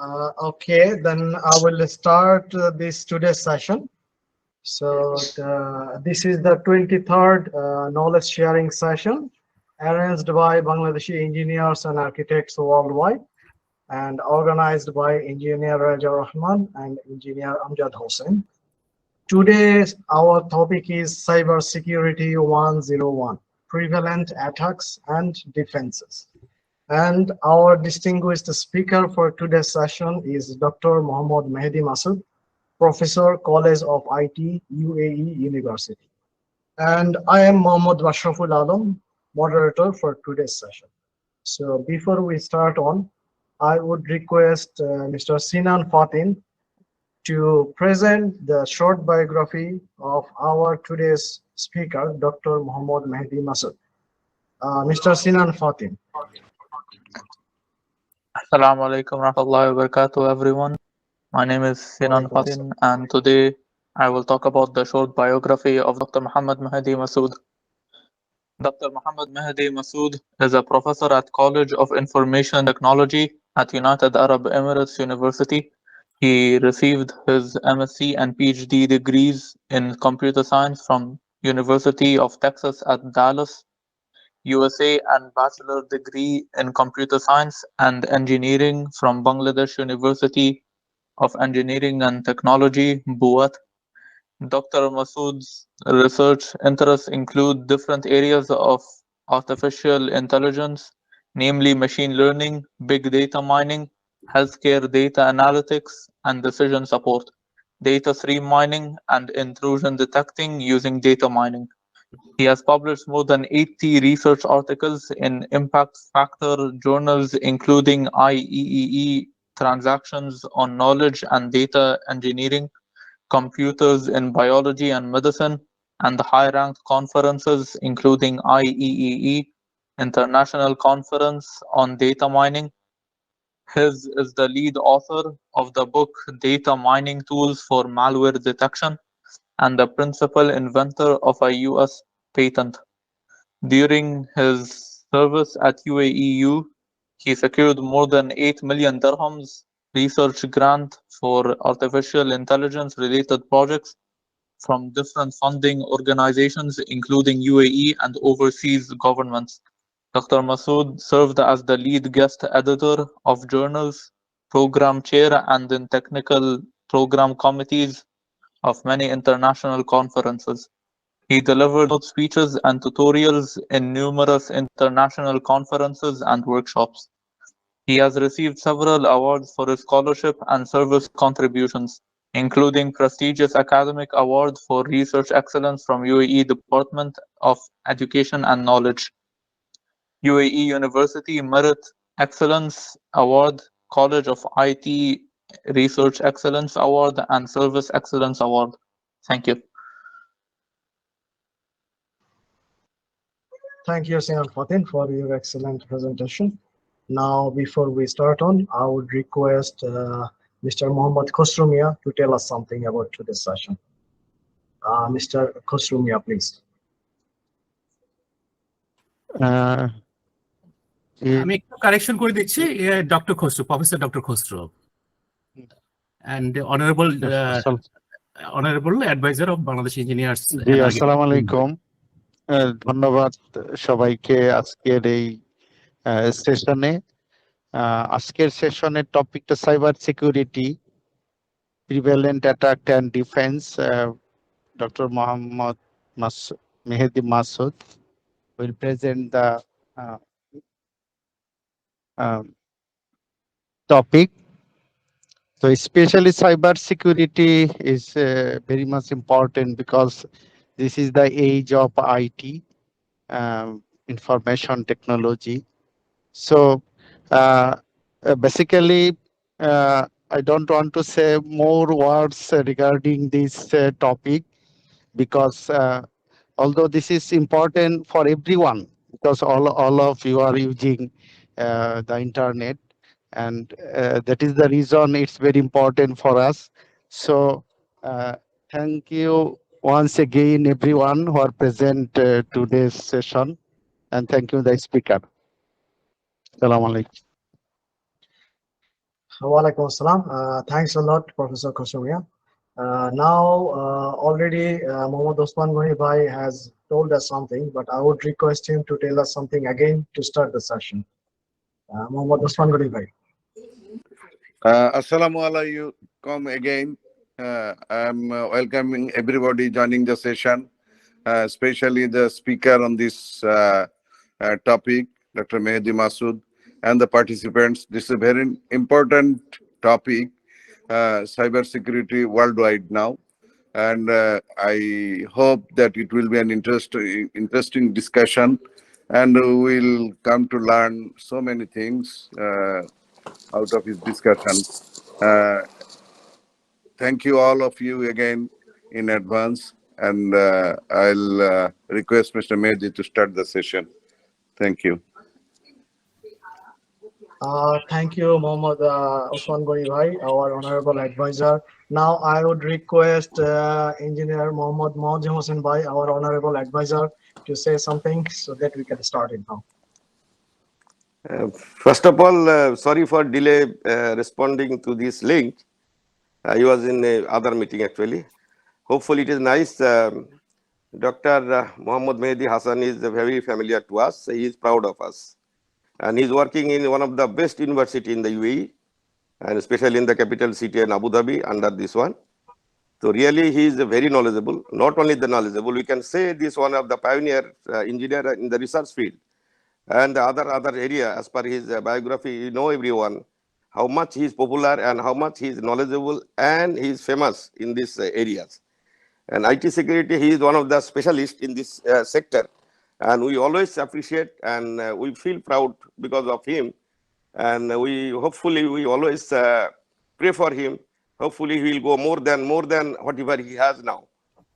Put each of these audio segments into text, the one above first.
Okay, then I will start this today's session. This is the 23rd knowledge sharing session arranged by Bangladeshi engineers and architects worldwide and organized by engineer Raja Rahman and engineer Amjad Hossain. Today, our topic is Cybersecurity 101, Prevalent Attacks and Defenses. And our distinguished speaker for today's session is Dr. Mohammad Mehedy Masud, Professor, College of IT, UAE University. And I am Mohammad Bashraful Alam, moderator for today's session. So before we start on, I would request Mr. Sinan Fatin to present the short biography of our today's speaker, Dr. Mohammad Mehedy Masud. Mr. Sinan Fatin. Assalamu alaikum warahmatullahi wabarakatuh, everyone. My name is Sinan Fatin, and today I will talk about the short biography of Dr. Mohammad Mehedy Masud. Dr. Mohammad Mehedy Masud is a professor at College of Information Technology at United Arab Emirates University. He received his MSc and PhD degrees in computer science from University of Texas at Dallas, USA, and bachelor degree in computer science and engineering from Bangladesh University of Engineering and Technology, BUET. Dr. Masood's research interests include different areas of artificial intelligence, namely machine learning, big data mining, healthcare data analytics, and decision support, data stream mining, and intrusion detecting using data mining. He has published more than 80 research articles in impact factor journals, including IEEE Transactions on Knowledge and Data Engineering, Computers in Biology and Medicine, and high-ranked conferences, including IEEE International Conference on Data Mining. His is the lead author of the book Data Mining Tools for Malware Detection and the principal inventor of a US patent. During his service at UAEU, he secured more than 8 million dirhams research grant for artificial intelligence related projects from different funding organizations, including UAE and overseas governments. Dr. Masood served as the lead guest editor of journals, program chair, and in technical program committees of many international conferences. He delivered speeches and tutorials in numerous international conferences and workshops. He has received several awards for his scholarship and service contributions, including prestigious academic award for research excellence from UAE Department of Education and Knowledge, UAE University Merit Excellence Award, College of IT Research Excellence Award, and Service Excellence Award. Thank you. Thank you, Sinan Fatin, for your excellent presentation. Now, before we start on, I would request Mr. Mohammad Khosrumia to tell us something about today's session. Mr. Khosrumia, please. আমি একটু correction করে দিচ্ছি doctor Khasru professor doctor Khasru and honorable advisor of Bangladesh Engineers. আসসালামু আলাইকুম, ধন্যবাদ সবাইকে আজকের এই সেশনে। আজকের সেশনের টপিকটা cyber security, prevalent attack and defence. Doctor Mohammad Mehedi Masud will present the topic. So especially cyber security is very much important because this is the age of IT, information technology. So basically, I don't want to say more words regarding this topic because although this is important for everyone, because all of you are using the internet, and that is the reason it's very important for us. So thank you once again everyone who are present today's session, and thank you the speaker. Assalamu alaikum. Walaikum assalam. Thanks a lot, Professor Khosrowia. Already Mohammad Osman Ghani Bhai has told us something, but I would request him to tell us something again to start the session. Mohammad Osman Ghani Bhai. Assalamu alaikum again. I'm welcoming everybody joining the session, especially the speaker on this topic, Dr. Mehedy Masud, and the participants. This is a very important topic, cybersecurity worldwide now. And I hope that it will be an interesting discussion, and we'll come to learn so many things out of his discussion. Thank you all of you again in advance, and I'll request Mr. Mehedy to start the session. Thank you. Thank you, Mohammad Osman Ghani Bhai, our honorable advisor. Now I would request Engineer Mohammad Mohajim Hossain Bhai, our honorable advisor, to say something so that we can start it now. First of all, sorry for delay responding to this link. I was in another meeting actually. Hopefully it is nice. Dr. Muhammad Mehedy Hassan is very familiar to us. He is proud of us. And he's working in one of the best university in the UAE, and especially in the capital city in Abu Dhabi under this one. So really he is very knowledgeable. Not only the knowledgeable, we can say this one of the pioneer engineer in the research field. And the other area, as per his biography, you know everyone, how much he is popular and how much he is knowledgeable and he is famous in these areas. And IT security, he is one of the specialists in this sector. And we always appreciate and we feel proud because of him. And we always pray for him. Hopefully he will go more than whatever he has now.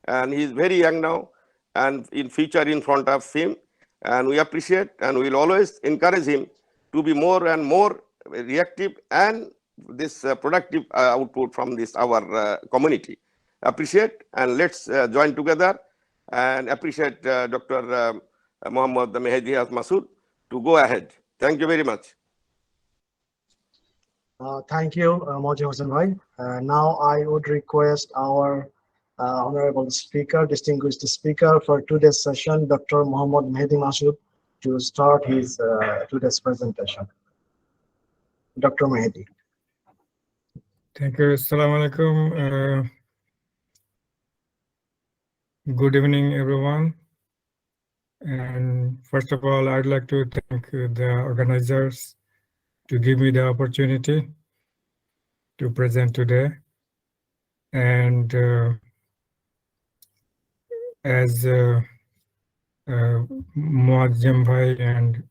And he is very young now and in future in front of him. And we appreciate and we will always encourage him to be more and more reactive and this productive output from this our community. Appreciate and let's join together and appreciate Dr. Muhammad Mehedy Masud to go ahead. Thank you very much. Thank you, Mohajim Hossain Bhai. Now I would request our honorable speaker, distinguished speaker for today's session, Dr. Muhammad Mehedy Masud, to start his today's presentation. Dr. Mehedy. Thank you. Assalamu alaikum. Good evening, everyone. And first of all, I'd like to thank the organizers to give me the opportunity to present today. And as Mohajim Bhai and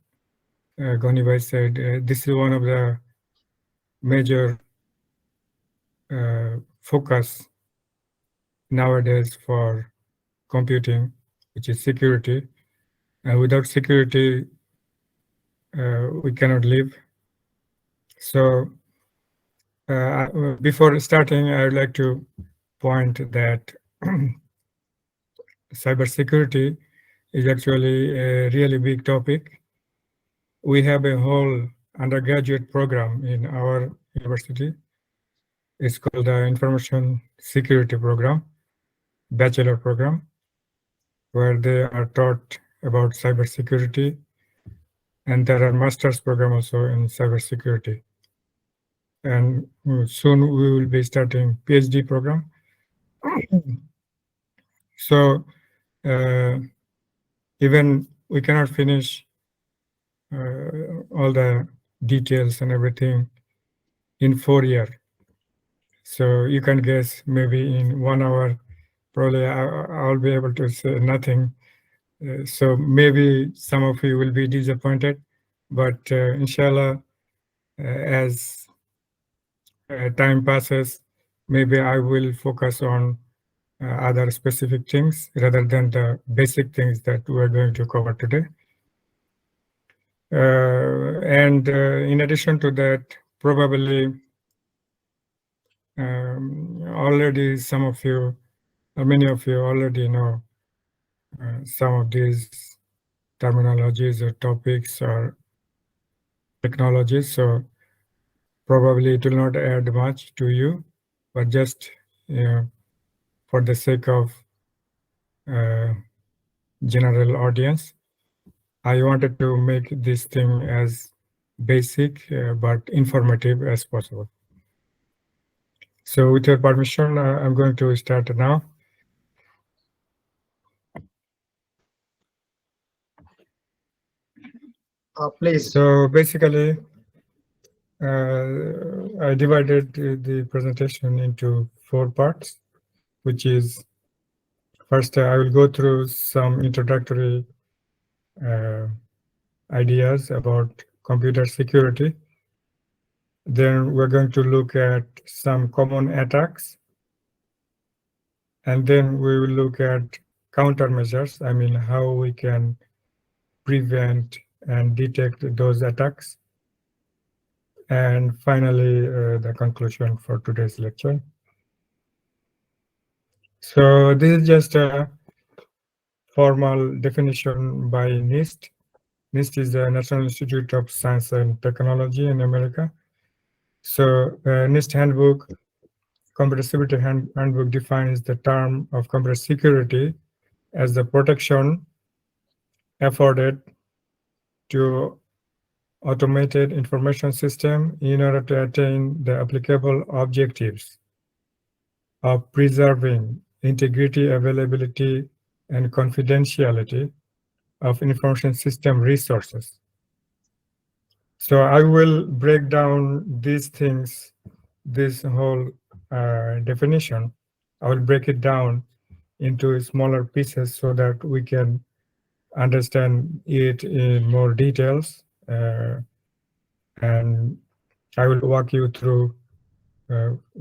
Ghani Bhai said, this is one of the major focus nowadays for computing, which is security. And without security, we cannot live. So before starting, I would like to point that cybersecurity is actually a really big topic. We have a whole undergraduate program in our university. It's called the Information Security Program, Bachelor Program, where they are taught about cybersecurity. And there are master's program also in cybersecurity. And soon we will be starting PhD program. So even we cannot finish all the details and everything in 4 years. So you can guess maybe in 1 hour, probably I'll be able to say nothing. So maybe some of you will be disappointed, but inshallah, as time passes, maybe I will focus on other specific things rather than the basic things that we're going to cover today. And in addition to that, probably already some of you, or many of you already know some of these terminologies or topics or technologies. So Probably it will not add much to you, but just for the sake of general audience, I wanted to make this thing as basic but informative as possible. So with your permission, I'm going to start now. Please. So basically, I divided the presentation into 4 parts, which is first I will go through some introductory ideas about computer security. Then we're going to look at some common attacks. And then we will look at countermeasures. I mean, how we can prevent and detect those attacks. And finally, the conclusion for today's lecture. So this is just a formal definition by NIST. NIST is the National Institute of Science and Technology in America. So NIST handbook, computer security handbook defines the term of computer security as the protection afforded to automated information system in order to attain the applicable objectives of preserving integrity, availability, and confidentiality of information system resources. So I will break down these things, this whole definition. I will break it down into smaller pieces so that we can understand it in more details. And I will walk you through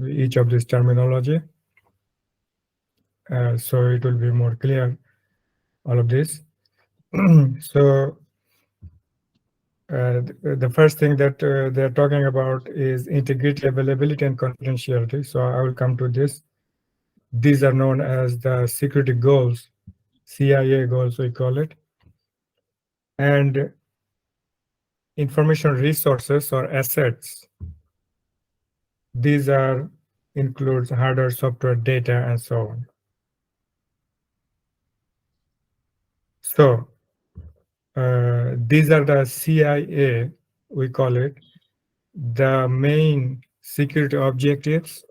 each of this terminology. So it will be more clear, all of this. So the first thing that they're talking about is integrity, availability, and confidentiality. So I will come to this. These are known as the security goals, CIA goals, we call it. And information resources or assets. These includes hardware, software, data, and so on. So these are the CIA, we call it, the main security objectives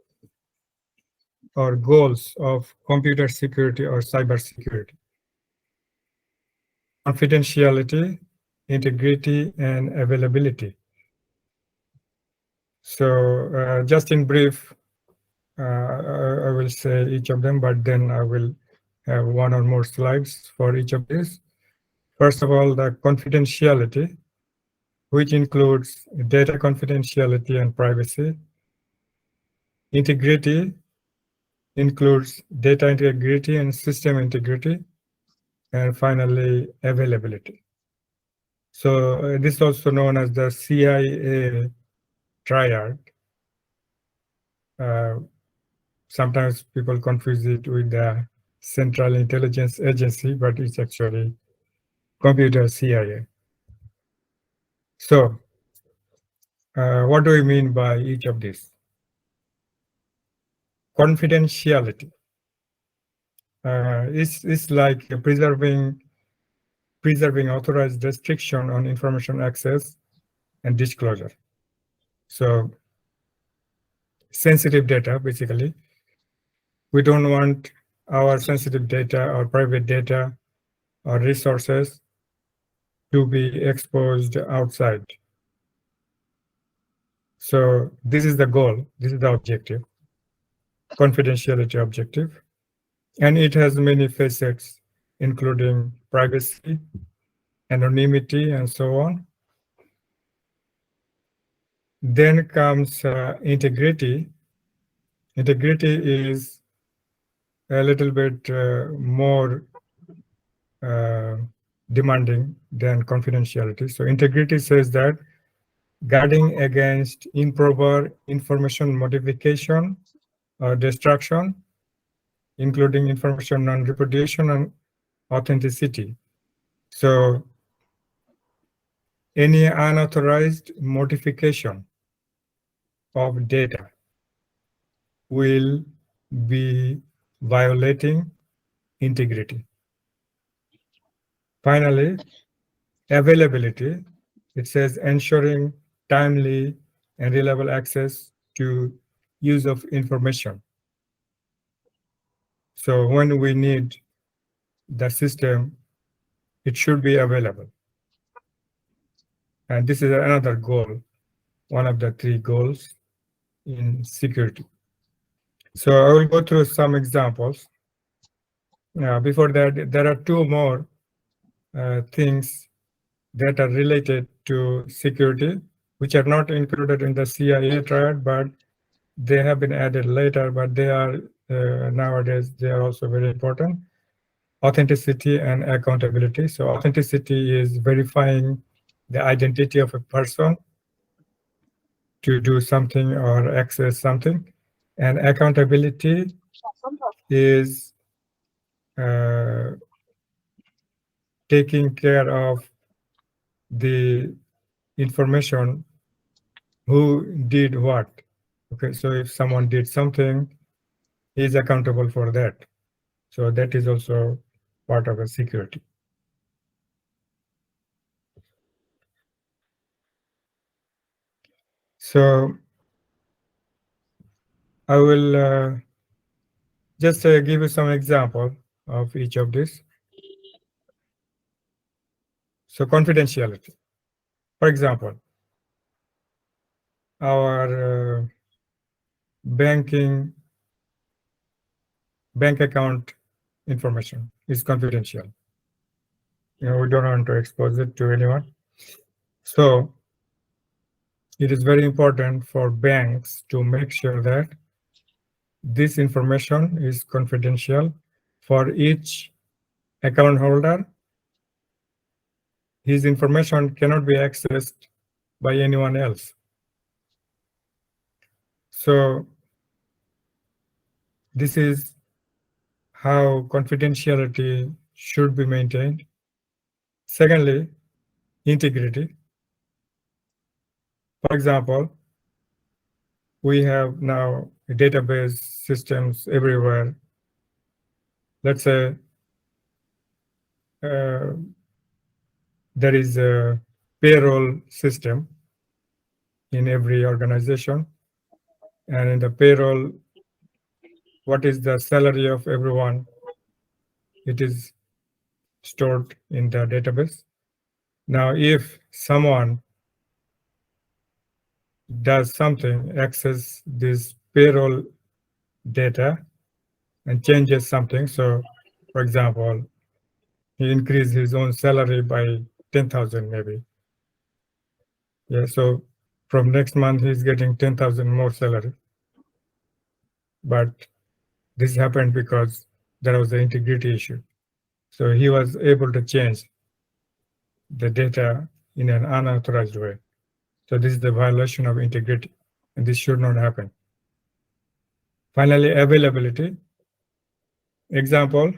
or goals of computer security or cybersecurity. Confidentiality, integrity, and availability. So just in brief, I will say each of them, but then I will have 1 or more slides for each of these. First of all, the confidentiality, which includes data confidentiality and privacy. Integrity includes data integrity and system integrity. And finally, availability. So this is also known as the CIA triad. Sometimes people confuse it with the Central Intelligence Agency, but it's actually computer CIA. So what do we mean by each of these? Confidentiality is like preserving authorized restriction on information access and disclosure. So sensitive data, basically. We don't want our sensitive data or private data or resources to be exposed outside. So this is the goal, this is the objective, confidentiality objective. And it has many facets, including privacy, anonymity, and so on. Then comes integrity. Integrity is a little bit more demanding than confidentiality. So integrity says that guarding against improper information modification or destruction, including information non-repudiation and authenticity. So any unauthorized modification of data will be violating integrity. Finally, availability, it says ensuring timely and reliable access to use of information. So when we need the system, it should be available. And this is another goal, one of the 3 goals in security. So I will go through some examples. Before that, there are 2 more things that are related to security, which are not included in the CIA triad, but they have been added later, but they are nowadays, they are also very important. Authenticity and accountability. So authenticity is verifying the identity of a person to do something or access something. And accountability is taking care of the information who did what. Okay, so if someone did something, he is accountable for that. So that is also part of a security. So I will just give you some example of each of these. So confidentiality. For example, our bank account information is confidential. We don't want to expose it to anyone. So it is very important for banks to make sure that this information is confidential for each account holder. His information cannot be accessed by anyone else. So this is how confidentiality should be maintained. Secondly, integrity. For example, we have now database systems everywhere. Let's say there is a payroll system in every organization, and in the payroll, what is the salary of everyone? It is stored in the database. Now, if someone does something, access this payroll data and changes something, so for example, he increased his own salary by 10,000 maybe. Yeah, so from next month, he's getting 10,000 more salary. But this happened because there was an integrity issue. So he was able to change the data in an unauthorized way. So this is the violation of integrity, and this should not happen. Finally, availability. Example,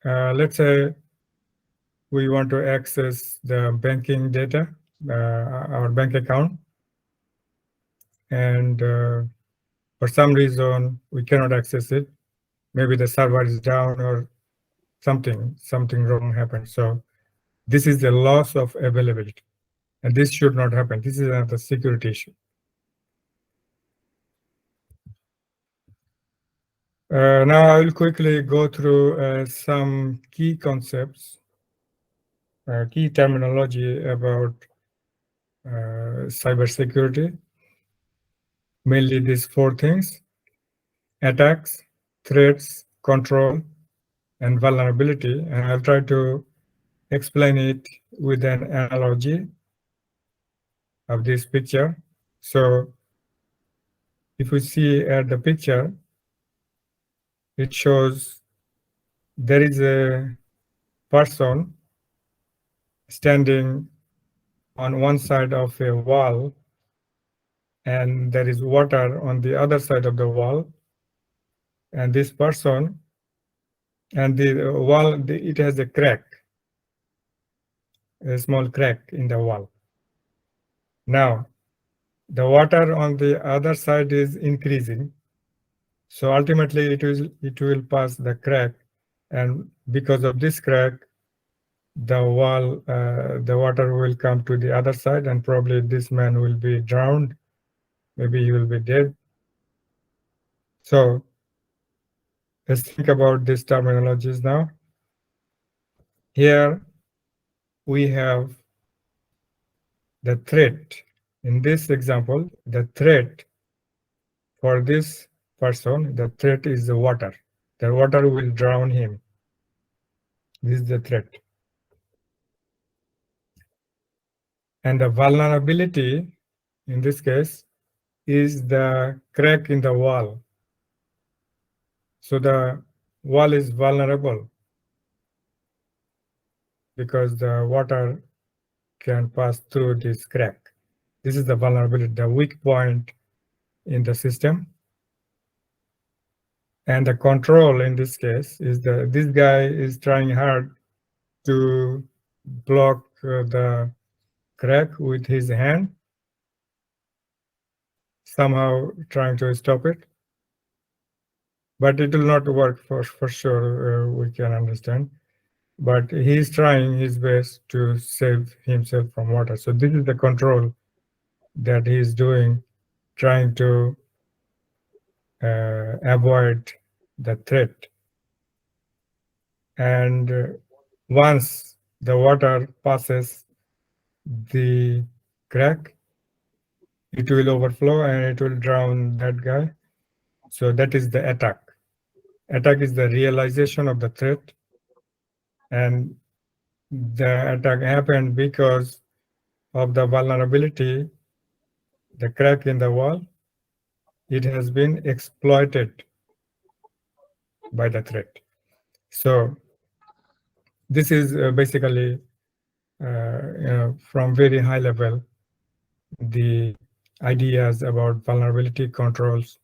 let's say we want to access the banking data, our bank account, and for some reason we cannot access it. Maybe the server is down or something wrong happened. So this is the loss of availability, and this should not happen. This is another security issue. Now I will quickly go through some key concepts, key terminology about cybersecurity. Mainly these 4 things: attacks, threats, control, and vulnerability. And I'll try to explain it with an analogy of this picture. So if we see at the picture, it shows there is a person standing on one side of a wall, and there is water on the other side of the wall. And this person, and the wall, it has a crack, a small crack in the wall. Now, the water on the other side is increasing. So ultimately it will pass the crack, and because of this crack, the water will come to the other side, and probably this man will be drowned. Maybe he will be dead. So let's think about these terminologies now. Here we have the threat. In this example, the threat for this person, the threat is the water. The water will drown him. This is the threat. And the vulnerability, in this case, is the crack in the wall. So the wall is vulnerable because the water can pass through this crack. This is the vulnerability, the weak point in the system. And the control in this case is this guy is trying hard to block the crack with his hand, somehow trying to stop it. But it will not work for sure, we can understand. But he's trying his best to save himself from water. So this is the control that he's doing, trying to avoid the threat. And once the water passes the crack, it will overflow and it will drown that guy. So that is the attack. Attack is the realization of the threat, and the attack happened because of the vulnerability, the crack in the wall. It has been exploited by the threat. So this is basically from very high level, the ideas about vulnerability controls,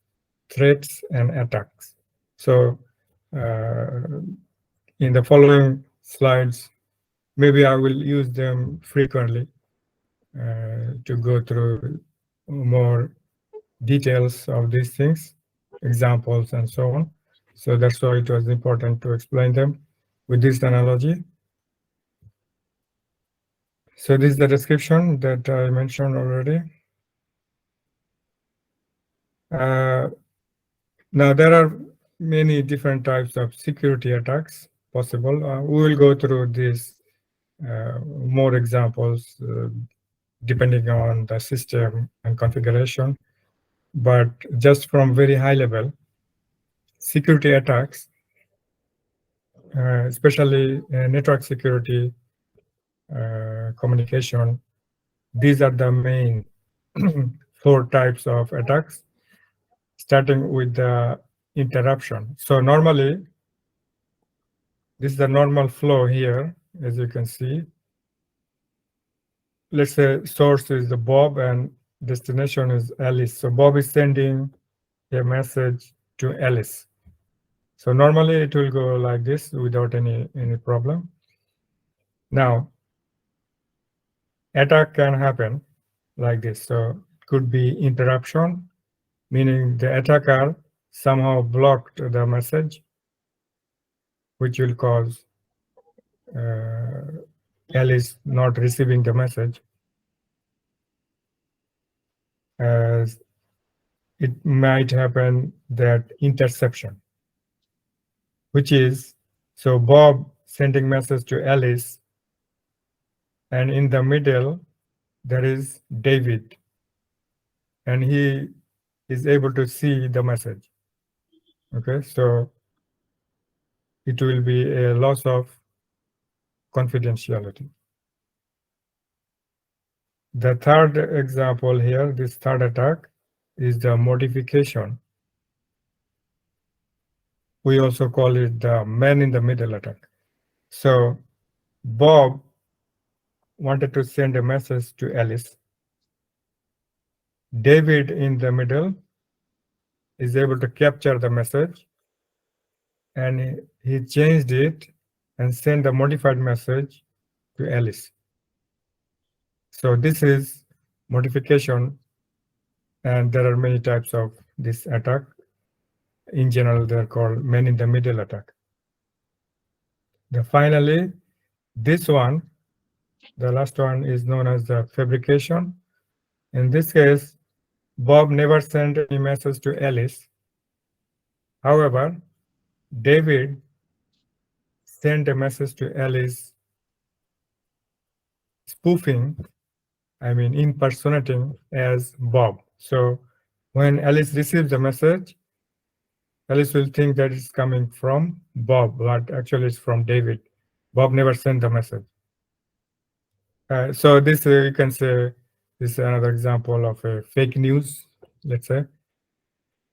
threats, and attacks. So in the following slides, maybe I will use them frequently to go through more details of these things, examples, and so on. So that's why it was important to explain them with this analogy. So this is the description that I mentioned already. Now there are many different types of security attacks possible. We will go through these more examples depending on the system and configuration. But just from very high level, security attacks, especially network security, communication, these are the main 4 types of attacks, starting with the interruption. So normally, this is the normal flow here, as you can see. Let's say source is the Bob and destination is Alice. So Bob is sending a message to Alice. So normally it will go like this without any problem. Now, attack can happen like this. So it could be interruption, meaning the attacker somehow blocked the message, which will cause Alice not receiving the message. As it might happen that interception, which is, so Bob sending message to Alice, and in the middle, there is David, and he is able to see the message. Okay, so it will be a loss of confidentiality. The third example here, this third attack, is the modification. We also call it the man in the middle attack. So Bob wanted to send a message to Alice. David in the middle is able to capture the message, and he changed it and sent a modified message to Alice. So this is modification And there are many types of this attack. In general, they're called man-in-the-middle attack. Finally, this one, the last one, is known as the fabrication. In this case, Bob never sent any message to Alice. However, David sent a message to Alice spoofing, impersonating as Bob. So when Alice receives the message, Alice will think that it's coming from Bob, but actually it's from David. Bob never sent the message. So this, you can say, this is another example of a fake news, let's say.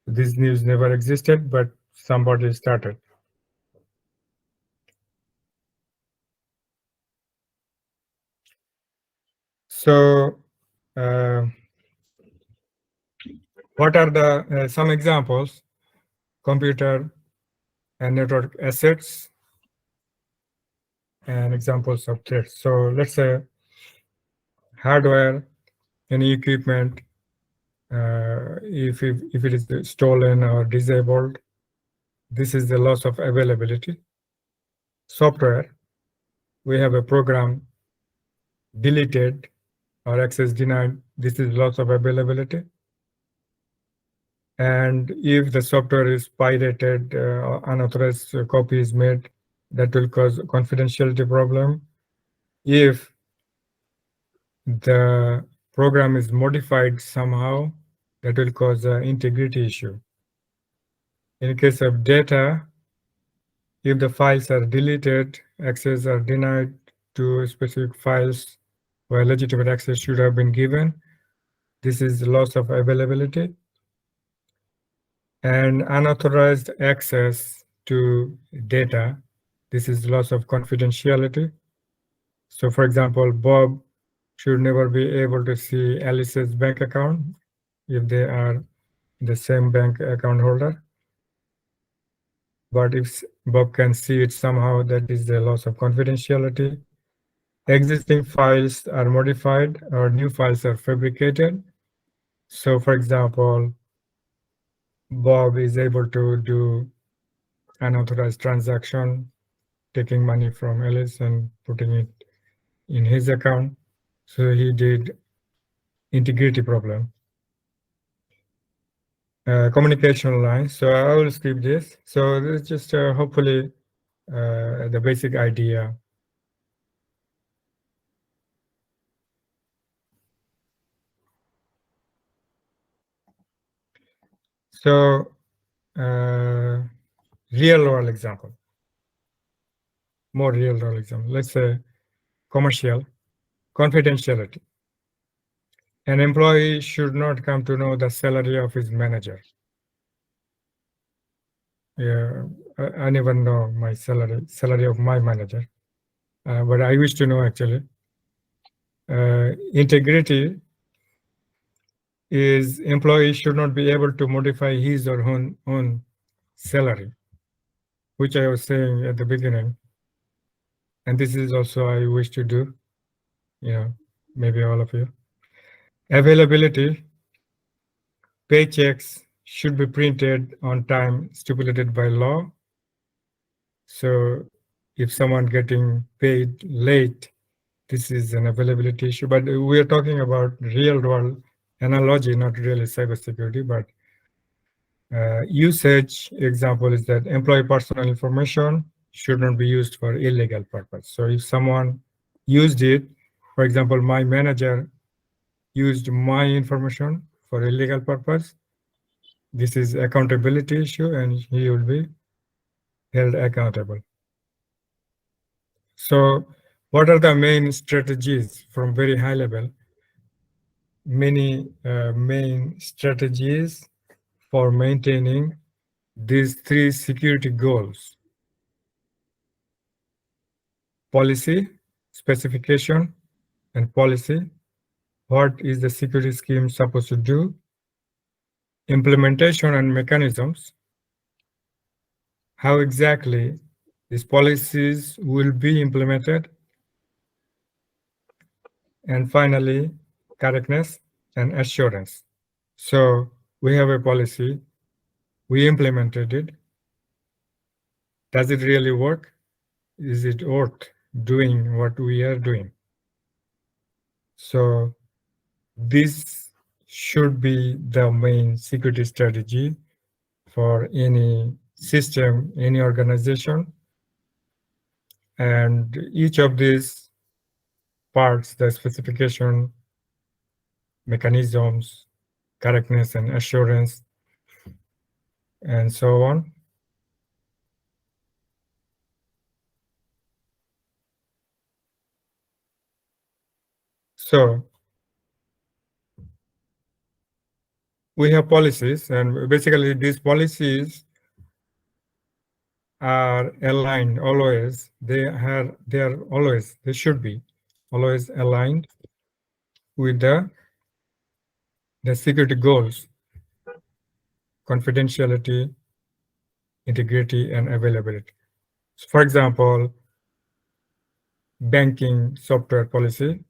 This news never existed, but somebody started. So what are the some examples? Computer and network assets and examples of threats. So let's say hardware, any equipment, if it is stolen or disabled, this is the loss of availability. Software, we have a program deleted or access denied, this is loss of availability. And if the software is pirated, unauthorized copy is made, that will cause confidentiality problem. If the program is modified somehow, that will cause an integrity issue. In case of data, if the files are deleted, access are denied to specific files where legitimate access should have been given, this is loss of availability. And unauthorized access to data, this is loss of confidentiality. So for example, Bob should never be able to see Alice's bank account if they are the same bank account holder. But if Bob can see it somehow, that is the loss of confidentiality. Existing files are modified or new files are fabricated. So for example, Bob is able to do unauthorized transaction, taking money from Alice and putting it in his account. So he did integrity problem. Communication lines. So I will skip this. So this is just hopefully the basic idea. So real world example, more real world example. Let's say commercial confidentiality. An employee should not come to know the salary of his manager. Yeah, I never know my salary of my manager, but I wish to know actually. Integrity is employee should not be able to modify his or her own salary, which I was saying at the beginning. And this is also I wish to do, maybe all of you. Availability, paychecks should be printed on time stipulated by law. So if someone getting paid late, this is an availability issue. But we are talking about real world analogy, not really cybersecurity, but usage example is that employee personal information should not be used for illegal purpose. So if someone used it, for example, my manager used my information for illegal purpose, this is accountability issue and he will be held accountable. So what are the main strategies from very high level? Many main strategies for maintaining these three security goals: policy, specification, and policy. What is the security scheme supposed to do? Implementation and mechanisms. How exactly these policies will be implemented. And finally, correctness and assurance. So we have a policy, we implemented it. Does it really work? Is it worth doing what we are doing? So this should be the main security strategy for any system, any organization. And each of these parts, the specification, mechanisms, correctness and assurance, and so on. So we have policies, and basically these policies are aligned always. They should be always aligned with the security goals, confidentiality, integrity, and availability. So for example, banking software policy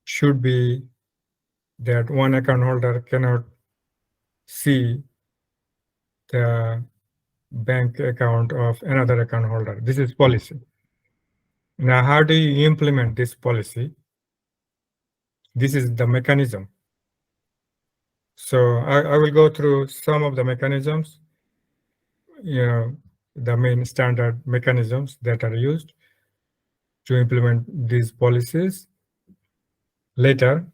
should be that one account holder cannot see the bank account of another account holder. This is policy. Now, how do you implement this policy? This is the mechanism. So I will go through some of the mechanisms, the main standard mechanisms that are used to implement these policies later.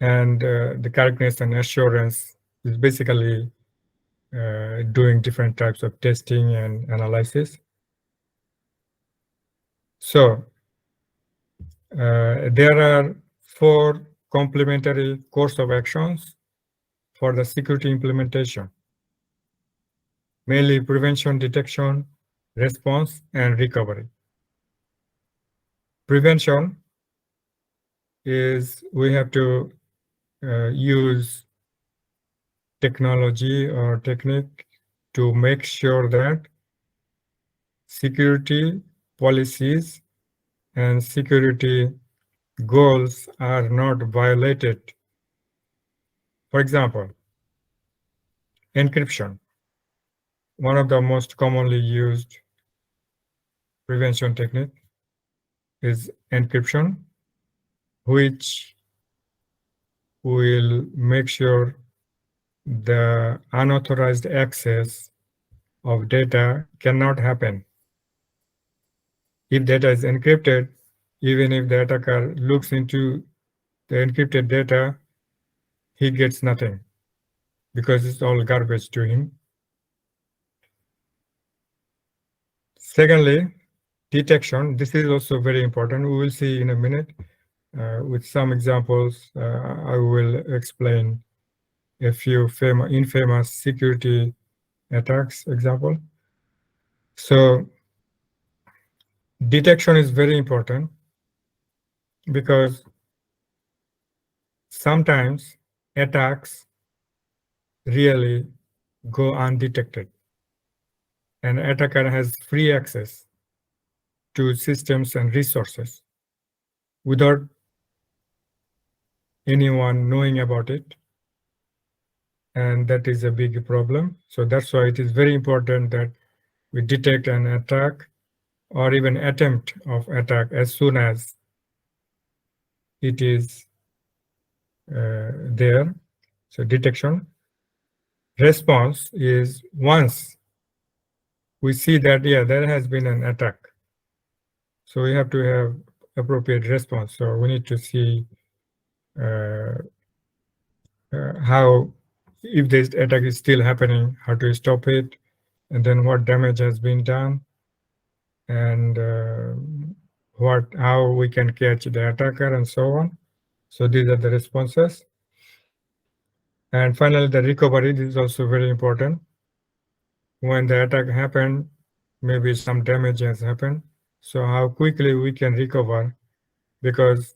And the correctness and assurance is basically doing different types of testing and analysis. So there are 4 complementary course of actions for the security implementation, mainly prevention, detection, response, and recovery. Prevention is we have to use technology or technique to make sure that security policies and security goals are not violated. For example, encryption, one of the most commonly used prevention technique is encryption, which will make sure the unauthorized access of data cannot happen. If data is encrypted, even if the attacker looks into the encrypted data, he gets nothing because it's all garbage to him. Secondly, detection. This is also very important. We will see in a minute with some examples. I will explain a few infamous security attacks example. So detection is very important because sometimes attacks really go undetected. An attacker has free access to systems and resources without anyone knowing about it. And that is a big problem. So that's why it is very important that we detect an attack or even attempt of attack as soon as it is there. So detection. Response is once we see that, yeah, there has been an attack. So we have to have appropriate response. So we need to see how, if this attack is still happening, how to stop it, and then what damage has been done, and how we can catch the attacker, and so on. So these are the responses. And finally, the recovery. This is also very important. When the attack happened, maybe some damage has happened. So how quickly we can recover, because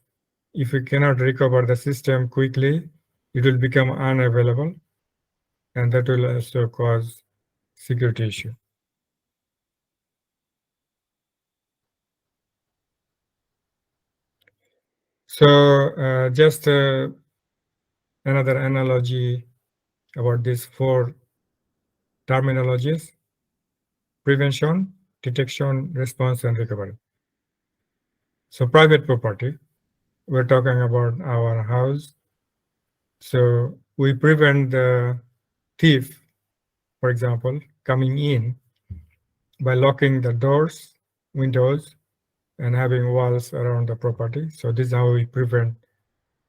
if we cannot recover the system quickly, it will become unavailable, and that will also cause security issue. So just another analogy about these four terminologies: prevention, detection, response, and recovery. So private property, we're talking about our house. So we prevent the thief, for example, coming in by locking the doors, windows, and having walls around the property. So this is how we prevent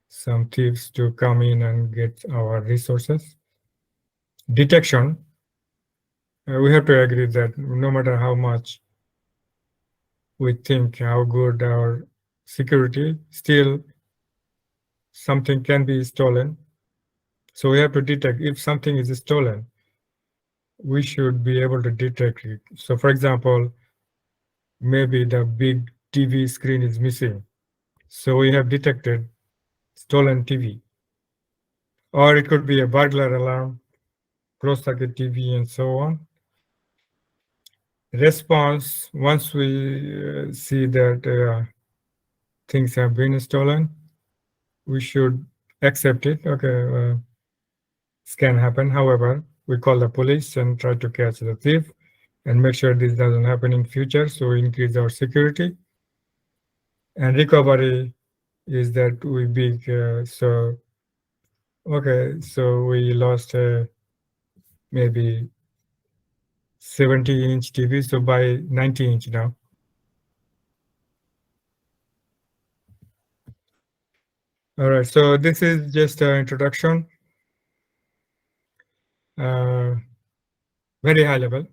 some thieves to come in and get our resources. Detection, we have to agree that no matter how much we think how good our security, still something can be stolen. So we have to detect if something is stolen, we should be able to detect it. So for example, maybe the big TV screen is missing. So we have detected stolen TV. Or it could be a burglar alarm, closed-circuit TV, and so on. Response, once we see that things have been stolen, we should accept it. Okay, this can happen. However, we call the police and try to catch the thief and make sure this doesn't happen in future. So we increase our security. And recovery is that we big, so we lost maybe 70-inch TV, so buy 90-inch now. All right, so this is just an introduction, very high level,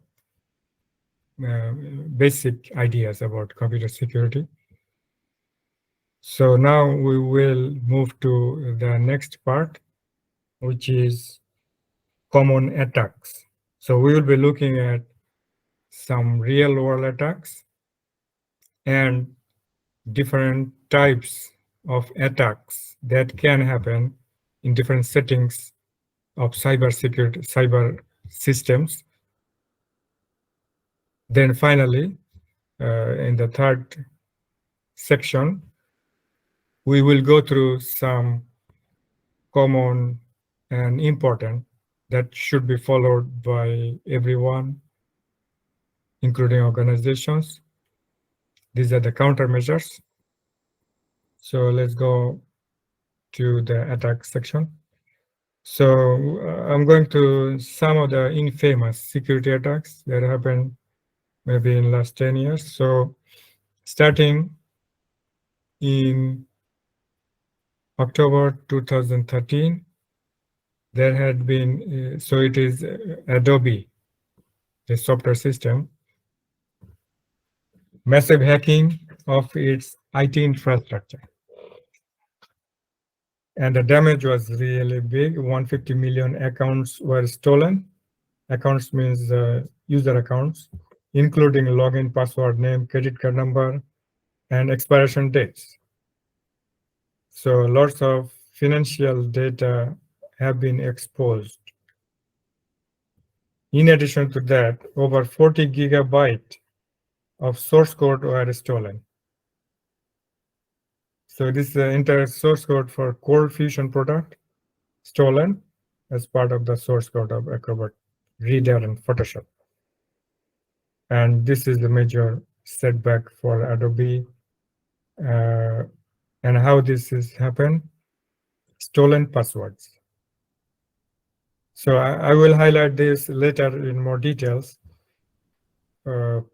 basic ideas about computer security. So now we will move to the next part, which is common attacks. So we will be looking at some real world attacks and different types of attacks that can happen in different settings of cybersecurity, cyber systems. Then finally, in the third section, we will go through some common and important that should be followed by everyone, including organizations. These are the countermeasures. So let's go to the attack section. So I'm going to some of the infamous security attacks that happened maybe in last 10 years. So starting in October 2013, there had been, so it is Adobe, the software system, massive hacking of its IT infrastructure. And the damage was really big. 150 million accounts were stolen. Accounts means user accounts, including login, password, name, credit card number, and expiration dates. So lots of financial data have been exposed. In addition to that, over 40 gigabytes of source code were stolen. So this is the entire source code for Core Fusion product stolen as part of the source code of Acrobat Reader and Photoshop. And this is the major setback for Adobe. And how this has happened, stolen passwords. So I will highlight this later in more details.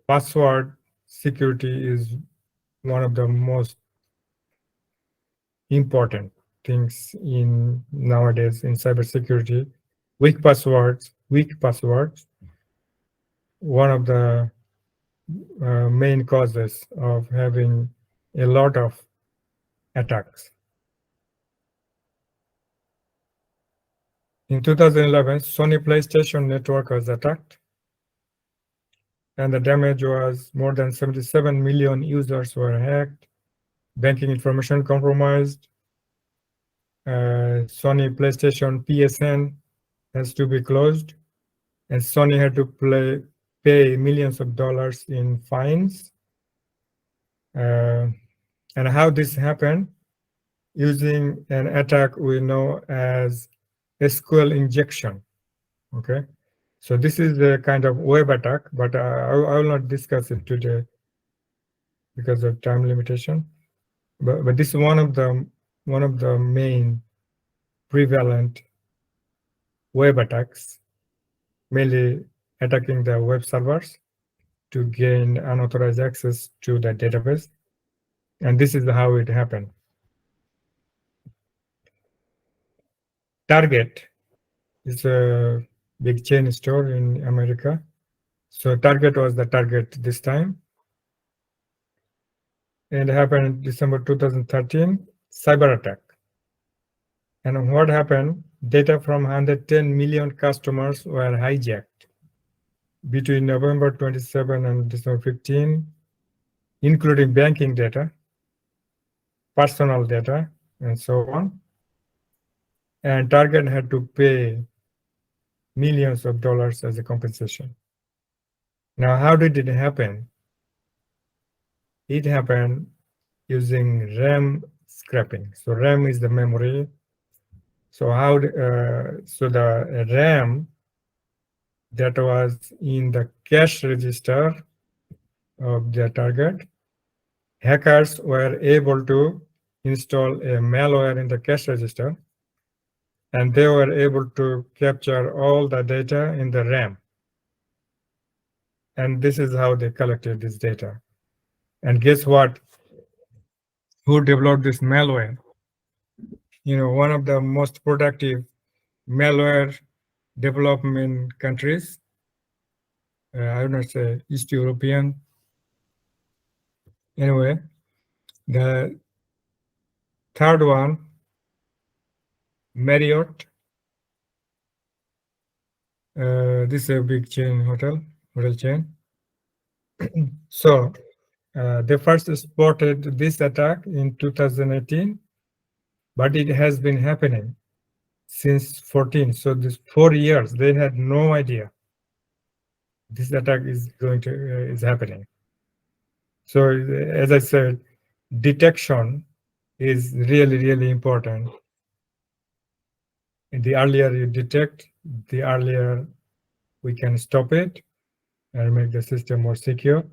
Password security is one of the most important things in nowadays in cybersecurity. Weak passwords, one of the main causes of having a lot of attacks. In 2011, Sony PlayStation network was attacked, and the damage was more than 77 million users were hacked, banking information compromised. Sony PlayStation PSN has to be closed, and Sony had to pay millions of dollars in fines. And how this happened, using an attack we know as SQL injection. Okay, so this is a kind of web attack, but I will not discuss it today because of time limitation. But this is one of the main prevalent web attacks, mainly attacking the web servers to gain unauthorized access to the database. And this is how it happened. Target is a big chain store in America. So Target was the target this time. And it happened in December 2013, cyber attack. And what happened? Data from 110 million customers were hijacked between November 27 and December 15, including banking data, personal data, and so on. And Target had to pay millions of dollars as a compensation. Now, how did it happen? It happened using RAM scrapping. So RAM is the memory. So the RAM that was in the cache register of the target, hackers were able to install a malware in the cache register, and they were able to capture all the data in the RAM. And this is how they collected this data. And guess what? Who developed this malware? You know, one of the most productive malware development countries, I would not say East European. Anyway, the third one, Marriott. This is a big chain hotel chain. So they first spotted this attack in 2018, but it has been happening since 14. So this 4 years, they had no idea this attack is is happening. So as I said, detection is really, really important. And the earlier you detect, the earlier we can stop it and make the system more secure.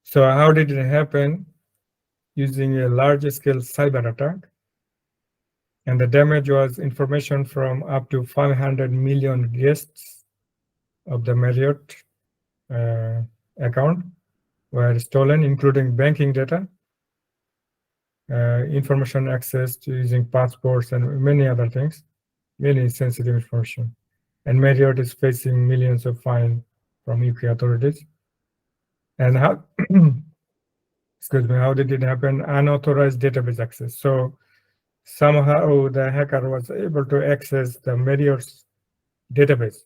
So how did it happen? Using a large-scale cyber attack. And the damage was information from up to 500 million guests of the Marriott account were stolen, including banking data, information access to using passports, and many other things, many sensitive information. And Marriott is facing millions of fines from UK authorities. And how, excuse me, how did it happen? Unauthorized database access. So somehow the hacker was able to access the Marriott's database.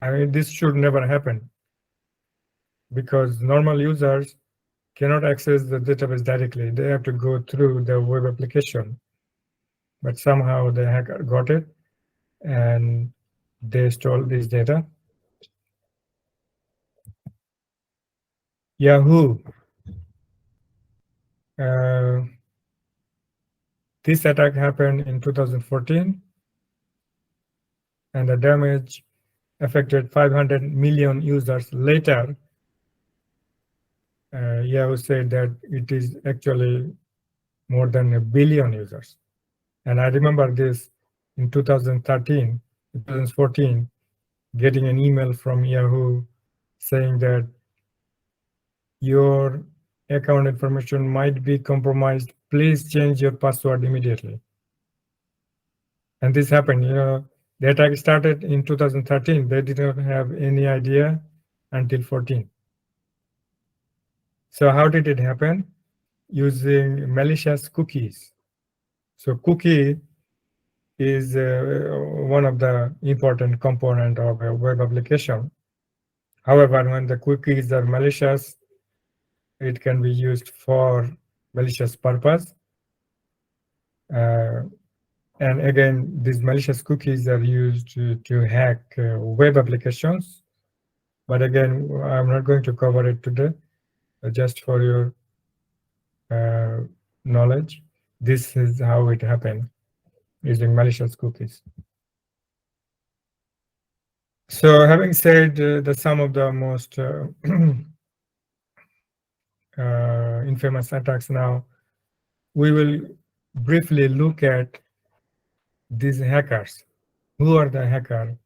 I mean, this should never happen because normal users cannot access the database directly. They have to go through the web application. But somehow the hacker got it and they stole this data. Yahoo. This attack happened in 2014, and the damage affected 500 million users. Later, Yahoo said that it is actually more than 1 billion users. And I remember this in 2013, 2014, getting an email from Yahoo saying that your account information might be compromised. Please change your password immediately. And this happened, you know, the attack started in 2013. They didn't have any idea until 14. So how did it happen? Using malicious cookies. So cookie is one of the important component of a web application. However, when the cookies are malicious, it can be used for malicious purpose. And again, these malicious cookies are used to hack web applications. But again, I'm not going to cover it today, just for your knowledge. This is how it happened using malicious cookies. So having said the some of the most infamous attacks now, we will briefly look at these hackers. Who are the hacker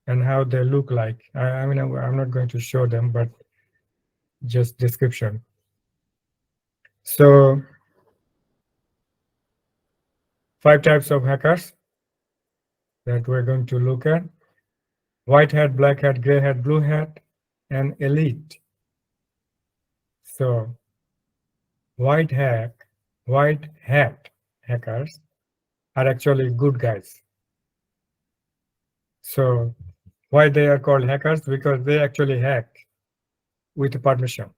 and how they look like? I mean, I'm not going to show them, but just description. So 5 types of hackers that we're going to look at: white hat, black hat, gray hat, blue hat, and elite. So white hat hackers are actually good guys. So why they are called hackers? Because they actually hack with permission.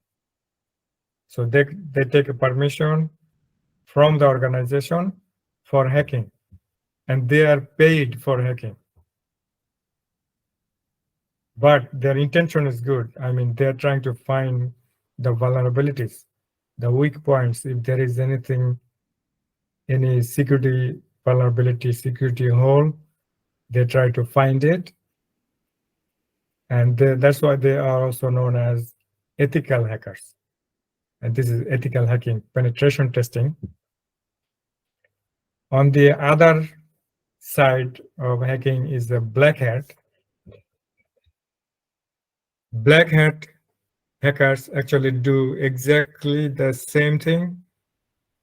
So they take a permission from the organization for hacking, and they are paid for hacking. But their intention is good. I mean, they're trying to find the vulnerabilities, the weak points, if there is anything, any security vulnerability, security hole, they try to find it. And that's why they are also known as ethical hackers. And this is ethical hacking, penetration testing. On the other side of hacking is the black hat. Black hat hackers actually do exactly the same thing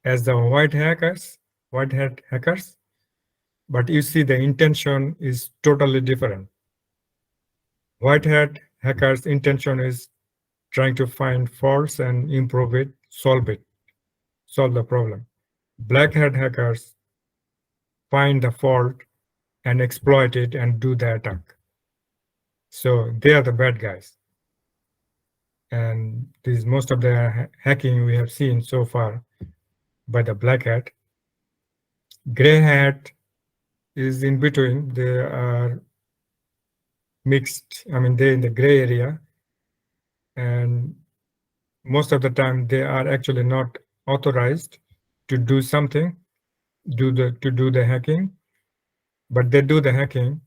as the white hat hackers, but you see the intention is totally different. White hat hackers' intention is trying to find faults and improve it, solve the problem. Black hat hackers find the fault and exploit it and do the attack. So they are the bad guys. And this is most of the hacking we have seen so far by the black hat. Gray hat is in between. They are mixed. I mean, they're in the gray area. And most of the time they are actually not authorized to do something, to do the hacking, but they do the hacking,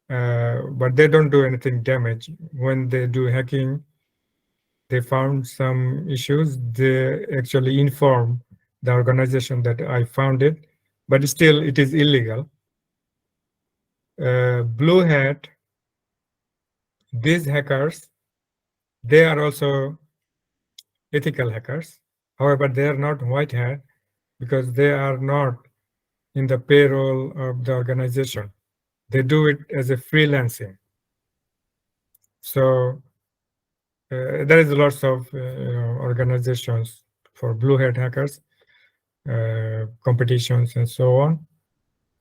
but they don't do anything damage. When they do hacking, they found some issues, they actually inform the organization that I found it, but still it is illegal. Blue hat, these hackers, they are also ethical hackers. However, they are not white hat because they are not in the payroll of the organization. They do it as a freelancing. So there is lots of organizations for blue hat hackers, competitions and so on.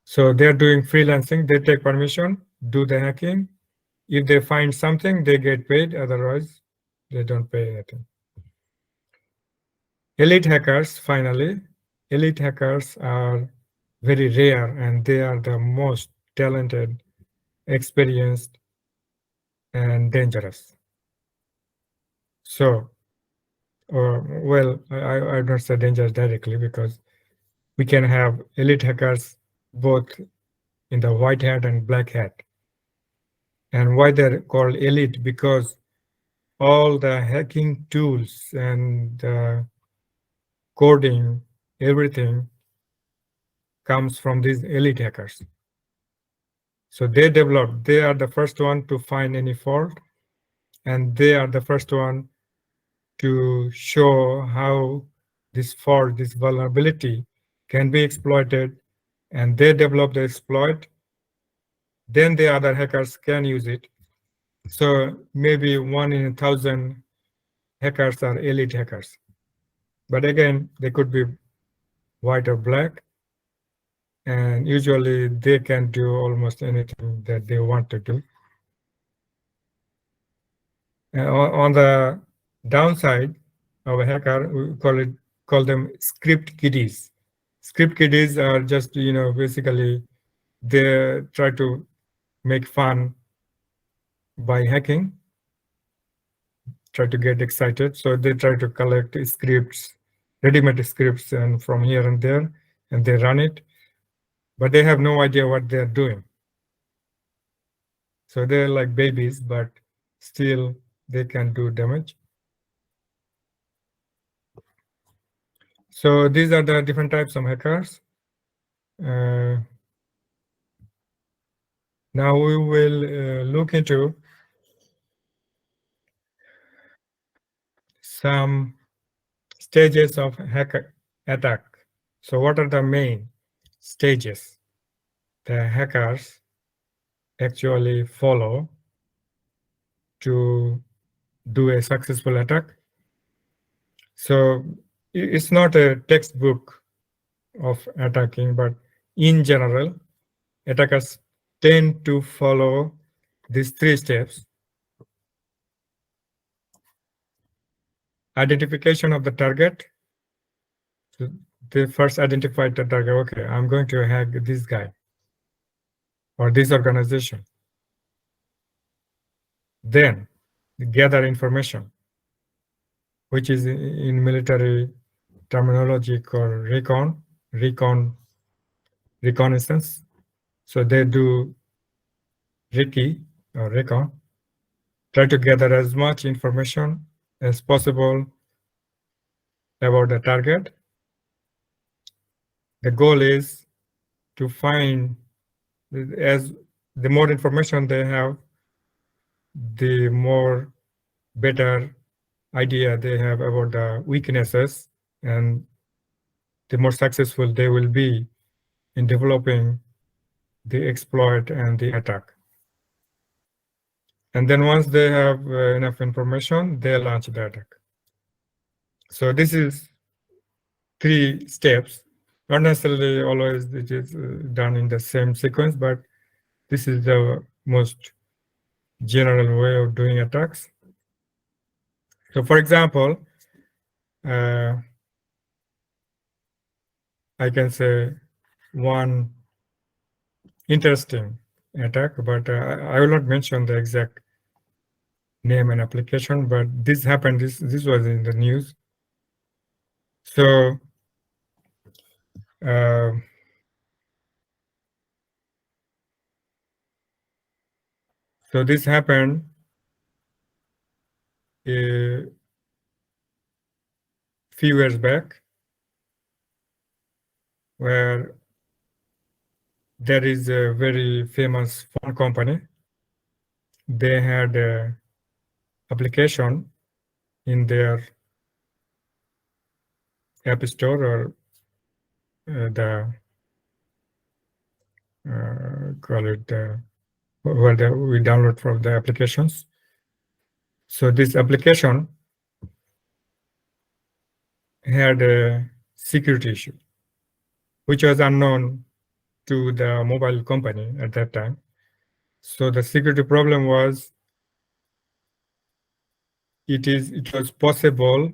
So they're doing freelancing, they take permission, do the hacking. If they find something, they get paid, otherwise they don't pay anything. Elite hackers, finally, elite hackers are very rare and they are the most talented, experienced, and dangerous. So, well, I don't say dangerous directly because we can have elite hackers both in the white hat and black hat. And why they're called elite? Because all the hacking tools and coding, everything comes from these elite hackers. So they are the first one to find any fault, and they are the first one to show how this fault, this vulnerability can be exploited, and they develop the exploit. Then the other hackers can use it. So maybe 1 in 1,000 hackers are elite hackers. But again, they could be white or black. And usually they can do almost anything that they want to do. On the downside of a hacker, we call them script kiddies. Script kiddies are just, basically they try to make fun by hacking, try to get excited. So they try to collect scripts ready-made scripts and from here and there, and they run it, but they have no idea what they're doing. So they're like babies, but still they can do damage. So these are the different types of hackers. Now we will look into some stages of hacker attack. So what are the main stages the hackers actually follow to do a successful attack? So it's not a textbook of attacking, but in general, attackers tend to follow these 3 steps. Identification of the target. So they first identified the target. Okay, I'm going to hack this guy or this organization. Then gather information, which is in military terminology called reconnaissance. So they do recon, try to gather as much information as possible about the target. The goal is to find, as the more information they have, the more better idea they have about the weaknesses, and the more successful they will be in developing the exploit and the attack. And then once they have enough information, they launch the attack. So this is 3 steps. Not necessarily always it is done in the same sequence, but this is the most general way of doing attacks. So for example, I can say one interesting attack, but I will not mention the exact name and application, but this happened, this was in the news. So so this happened a few years back, where there is a very famous phone company. They had a application in their app store, or the call it where we download from the applications. So this application had a security issue, which was unknown to the mobile company at that time. So the security problem was, it was possible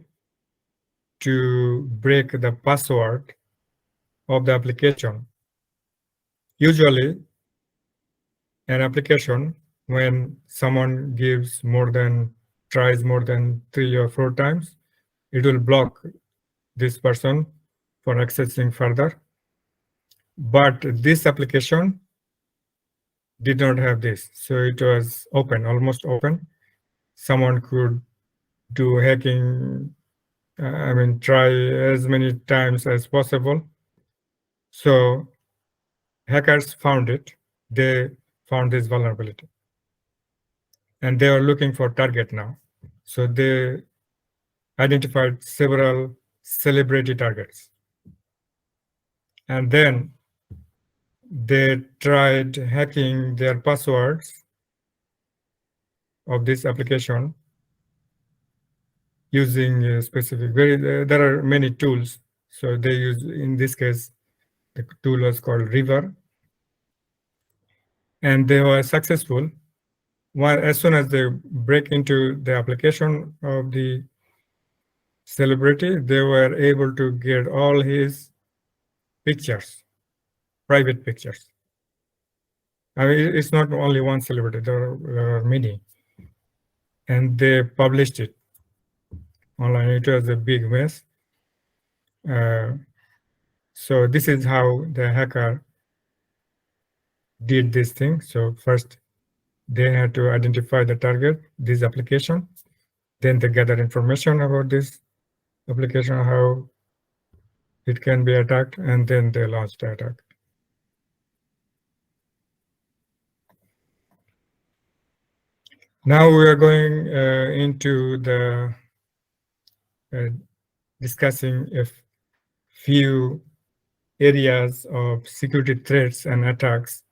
to break the password of the application. Usually, an application, when someone tries more than 3 or 4 times, it will block this person for accessing further. But this application did not have this. So it was open, almost open. Someone could do hacking, try as many times as possible. So hackers found it. They found this vulnerability. And they are looking for target now. So they identified several celebrity targets. And then they tried hacking their passwords of this application using a specific, there are many tools. So they use, in this case, the tool was called River. And they were successful. As soon as they break into the application of the celebrity, they were able to get all his pictures, private pictures. It's not only one celebrity, there are many. And they published it online. It was a big mess. So this is how the hacker did this thing. So first, they had to identify the target, this application. Then they gather information about this application, how it can be attacked, and then they launched the attack. Now we are going into the discussing a few areas of security threats and attacks.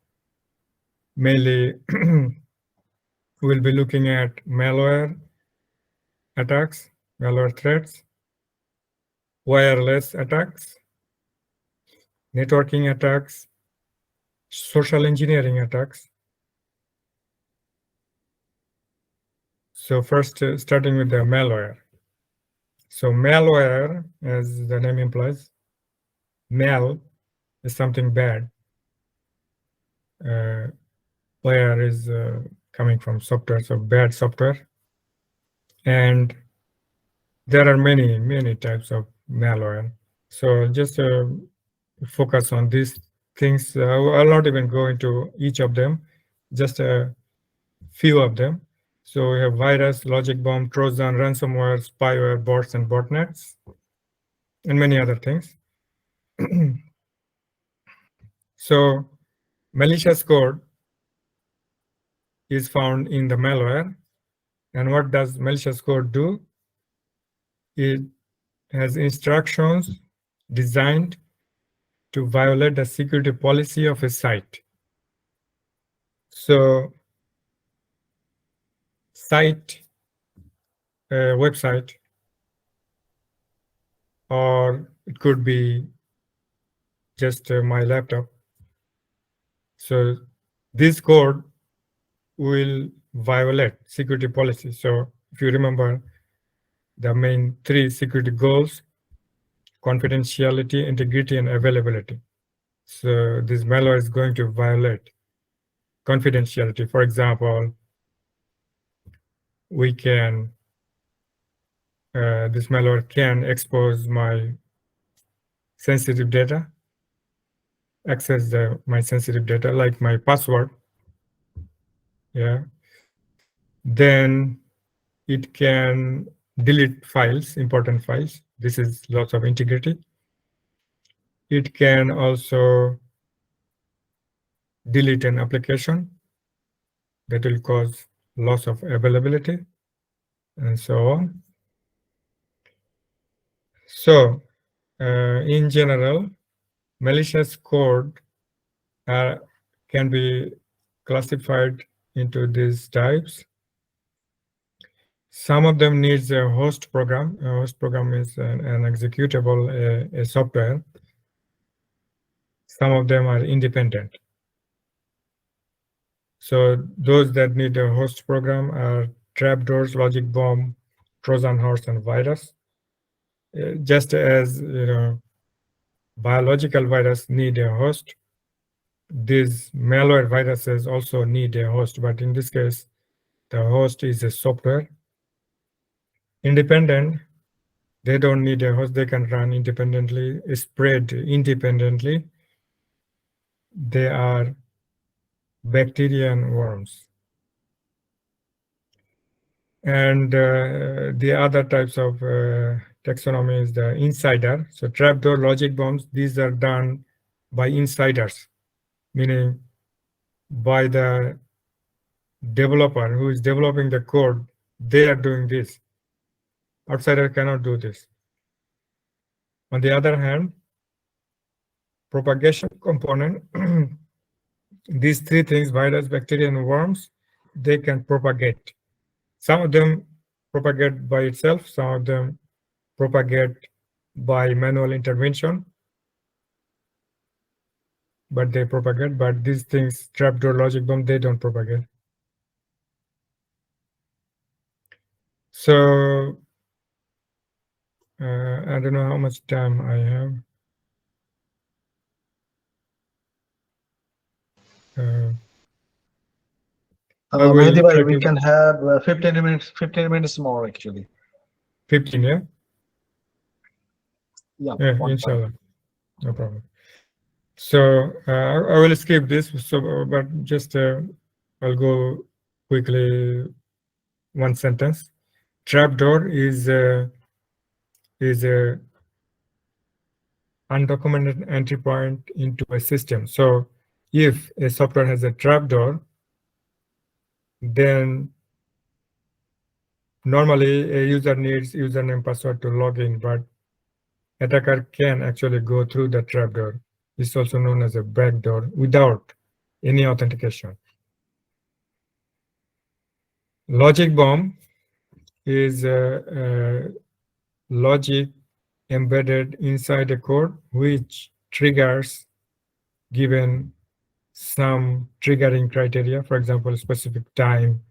Mainly, we'll be looking at malware attacks, malware threats, wireless attacks, networking attacks, social engineering attacks. So first, starting with the malware. So malware, as the name implies, mal is something bad. Ware is coming from software, so bad software. And there are many types of malware. So just focus on these things. I'll not even go into each of them, just a few of them. So we have virus, logic bomb, Trojan, ransomware, spyware, bots, and botnets, and many other things. So malicious code is found in the malware. And what does malicious code do? It has instructions designed to violate the security policy of a site. So site, website, or it could be just my laptop. So this code will violate security policy. So if you remember the main three security goals: confidentiality, integrity, and availability. So this malware is going to violate confidentiality. For example, we can, this malware can expose my sensitive data, access my sensitive data, like my password. Yeah. Then it can delete files, important files. This is loss of integrity. It can also delete an application that will cause loss of availability, and so on. So in general, malicious code can be classified into these types. Some of them needs a host program. A host program is an executable, a software. Some of them are independent. So those that need a host program are trapdoors, logic bomb, Trojan horse, and virus. Just as biological virus need a host, these malware viruses also need a host, but in this case, the host is a software. Independent, they don't need a host, they can run independently, spread independently. They are bacteria and worms. And the other types of taxonomy is the insider. So trapdoor, logic bombs, these are done by insiders, meaning by the developer who is developing the code. They are doing this. Outsider cannot do this. On the other hand, propagation component, these three things, virus, bacteria, and worms, they can propagate. Some of them propagate by itself, some of them propagate by manual intervention, but they propagate. But these things, trapdoor, logic bomb, they don't propagate. So I don't know how much time I have. Mehedy bhai, we can have 15 minutes more actually. 15, yeah? Yeah, Yeah, one inshallah, no problem. So I will skip this. So, but just I'll go quickly. One sentence. Trapdoor is a undocumented entry point into a system. So if a software has a trapdoor, then normally a user needs username password to log in, but attacker can actually go through the trapdoor. It's also known as a backdoor without any authentication. Logic bomb is a logic embedded inside a code which triggers given some triggering criteria, for example, specific time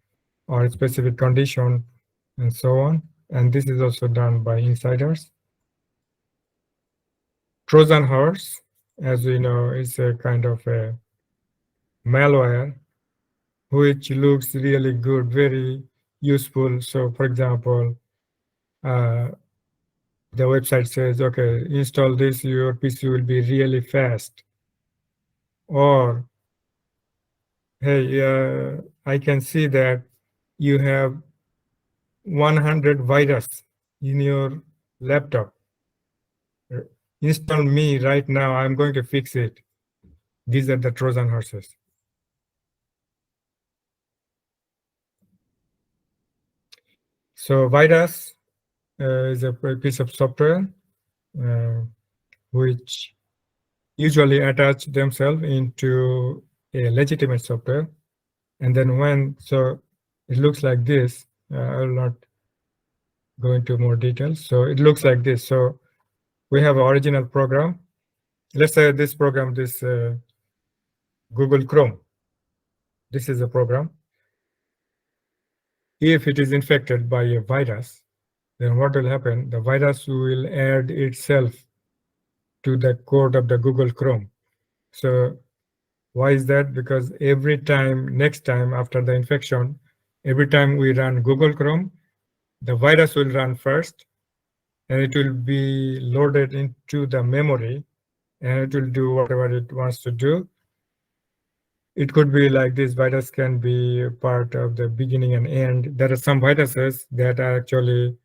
or a specific condition and so on. And this is also done by insiders. Trojan horse, as we know, is a kind of a malware which looks really good, very useful. So for example, the website says, okay, install this, your PC will be really fast. Or, hey, I can see that you have 100 virus in your laptop. Install me right now, I'm going to fix it. These are the Trojan horses. So virus is a piece of software which usually attach themselves into a legitimate software. And then so it looks like this. I will not go into more details. So it looks like this. So we have an original program. Let's say this program, this Google Chrome. This is a program. If it is infected by a virus, then what will happen? The virus will add itself to the code of the Google Chrome. So why is that? Because every time, next time after the infection, every time we run Google Chrome, the virus will run first, and it will be loaded into the memory, and it will do whatever it wants to do. It could be like this virus can be part of the beginning and end. There are some viruses that are actually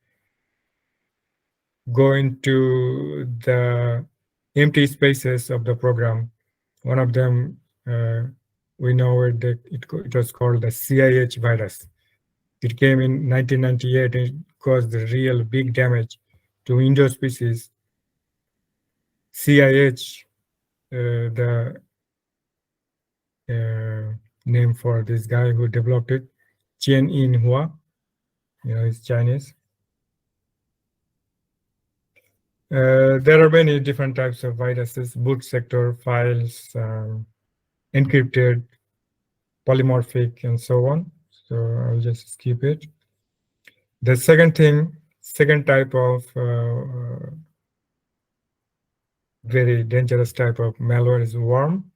going to the empty spaces of the program. One of them, we know it was called the CIH virus. It came in 1998 and it caused real big damage to Windows PCs. CIH, the name for this guy who developed it, Chen Yinhua, he's Chinese. There are many different types of viruses: boot sector, files, encrypted, polymorphic, and so on. So I'll just skip it. The second type of very dangerous type of malware is worm.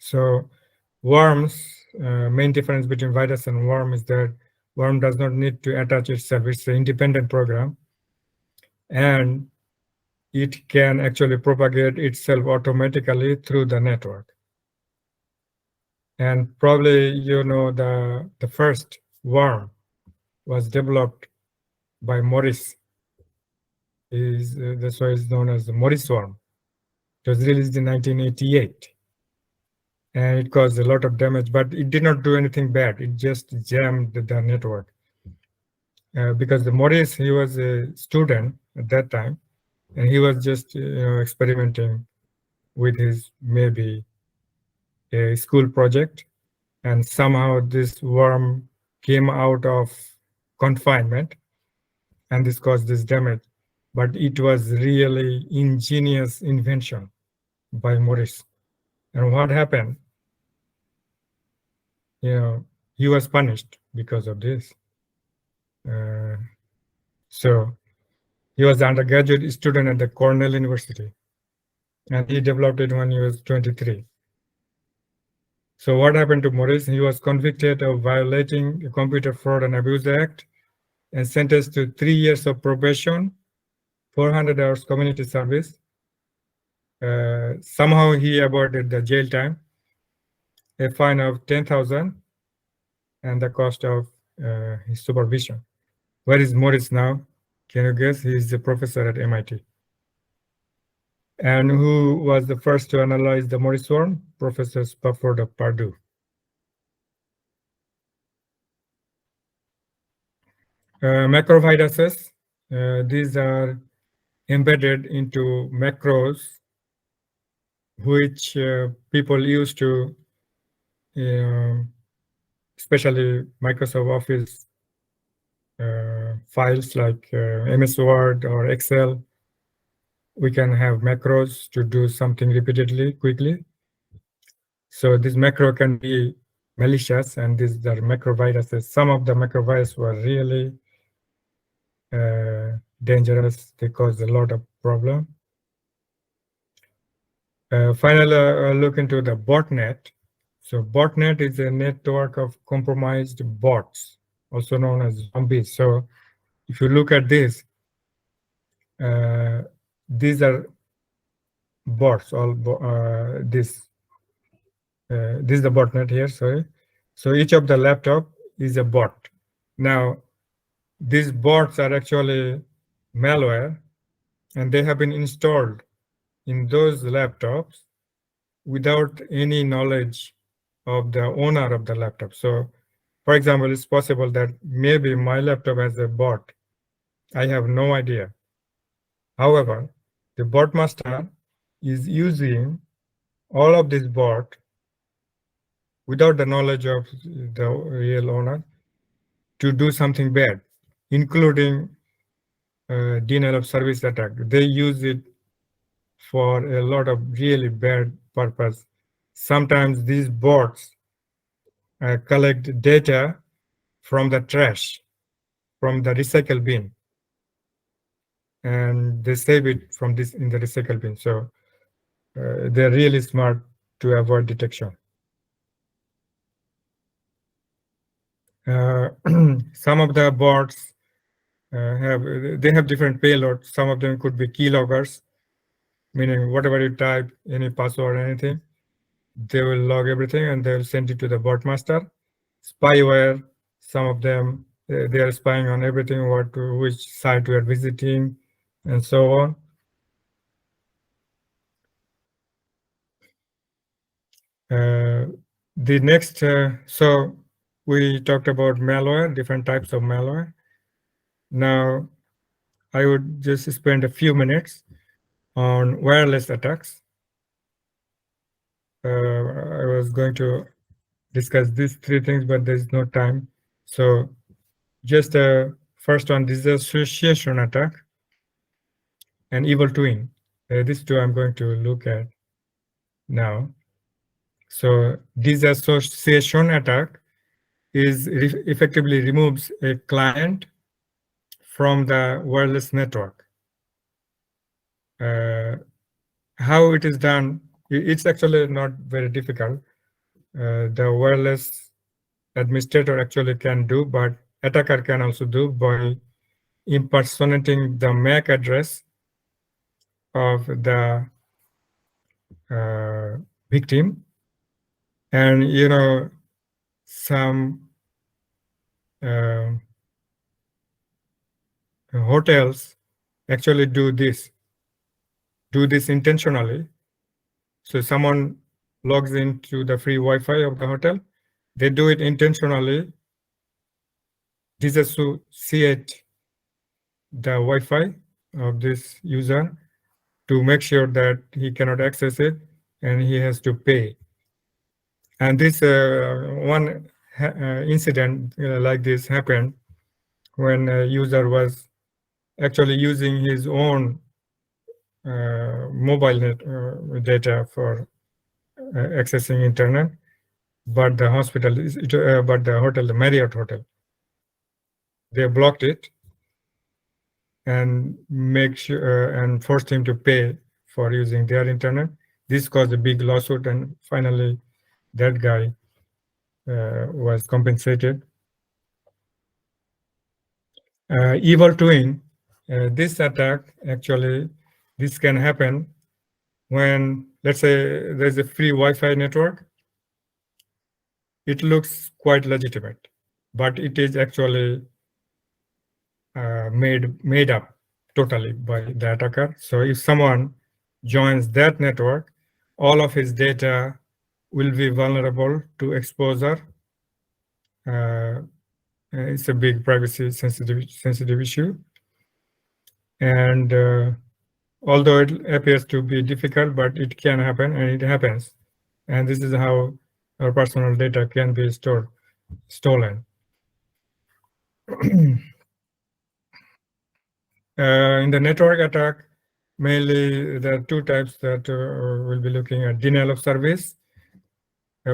So worms, main difference between virus and worm is that worm does not need to attach itself. It's an independent program, and it can actually propagate itself automatically through the network. And probably you know the first worm was developed by Morris. That's why it's known as the Morris worm. It was released in 1988. And it caused a lot of damage, but it did not do anything bad. It just jammed the network. Because the Morris, he was a student at that time, and he was just experimenting with his maybe a school project, and somehow this worm came out of confinement, and this caused this damage. But it was really ingenious invention by Morris. And what happened? He was punished because of this. So he was an undergraduate student at the Cornell University, and he developed it when he was 23. So what happened to Morris? He was convicted of violating the Computer Fraud and Abuse Act and sentenced to 3 years of probation 400 hours community service. Somehow he avoided the jail time, a fine of 10,000, and the cost of his supervision. Where is Morris now? Can you guess? He is a professor at MIT. And who was the first to analyze the Morris worm? Professor Spafford of Purdue. Macroviruses, these are embedded into macros, which people use to, especially Microsoft Office files like MS Word or Excel. We can have macros to do something repeatedly, quickly. So this macro can be malicious, and these are macroviruses. Some of the macroviruses were really dangerous. They cause a lot of problem. Finally, look into the botnet. So botnet is a network of compromised bots, also known as zombies. So if you look at this, these are bots. All this is the botnet here. Sorry. So each of the laptop is a bot. Now, these bots are actually malware, and they have been installed in those laptops without any knowledge of the owner of the laptop. So, for example, it's possible that maybe my laptop has a bot. I have no idea. However, the bot master is using all of this bot without the knowledge of the real owner to do something bad, including denial of service attack. They use it for a lot of really bad purpose. Sometimes these bots collect data from the trash, from the recycle bin, and they save it from this in the recycle bin. So they're really smart to avoid detection. Some of the bots have different payloads. Some of them could be keyloggers, meaning whatever you type, any password, anything, they will log everything and they will send it to the bot master. Spyware, some of them, they are spying on everything, which site we are visiting, and so on. The next, so we talked about malware, different types of malware. Now, I would just spend a few minutes on wireless attacks. I was going to discuss these three things, but there's no time. So just first one, disassociation attack and evil twin. These two I'm going to look at now. So disassociation attack is effectively removes a client from the wireless network. How it is done, it's actually not very difficult. The wireless administrator actually can do, but attacker can also do by impersonating the MAC address of the victim. And, you know, some hotels actually do this intentionally. So someone logs into the free Wi-Fi of the hotel, they do it intentionally, disassociate the Wi-Fi of this user to make sure that he cannot access it and he has to pay. And this one incident like this happened when a user was actually using his own mobile data for accessing internet, but the hospital, but the hotel, the Marriott hotel, they blocked it and make sure and forced him to pay for using their internet. This caused a big lawsuit, and finally, that guy was compensated. Evil twin this attack, actually, this can happen when, let's say, there's a free Wi-Fi network. It looks quite legitimate, but it is actually made up totally by the attacker. So if someone joins that network, all of his data will be vulnerable to exposure. It's a big privacy sensitive issue. And although it appears to be difficult, but it can happen, and it happens. And this is how our personal data can be stolen. In the network attack, mainly there are two types that we'll be looking at. Denial of service.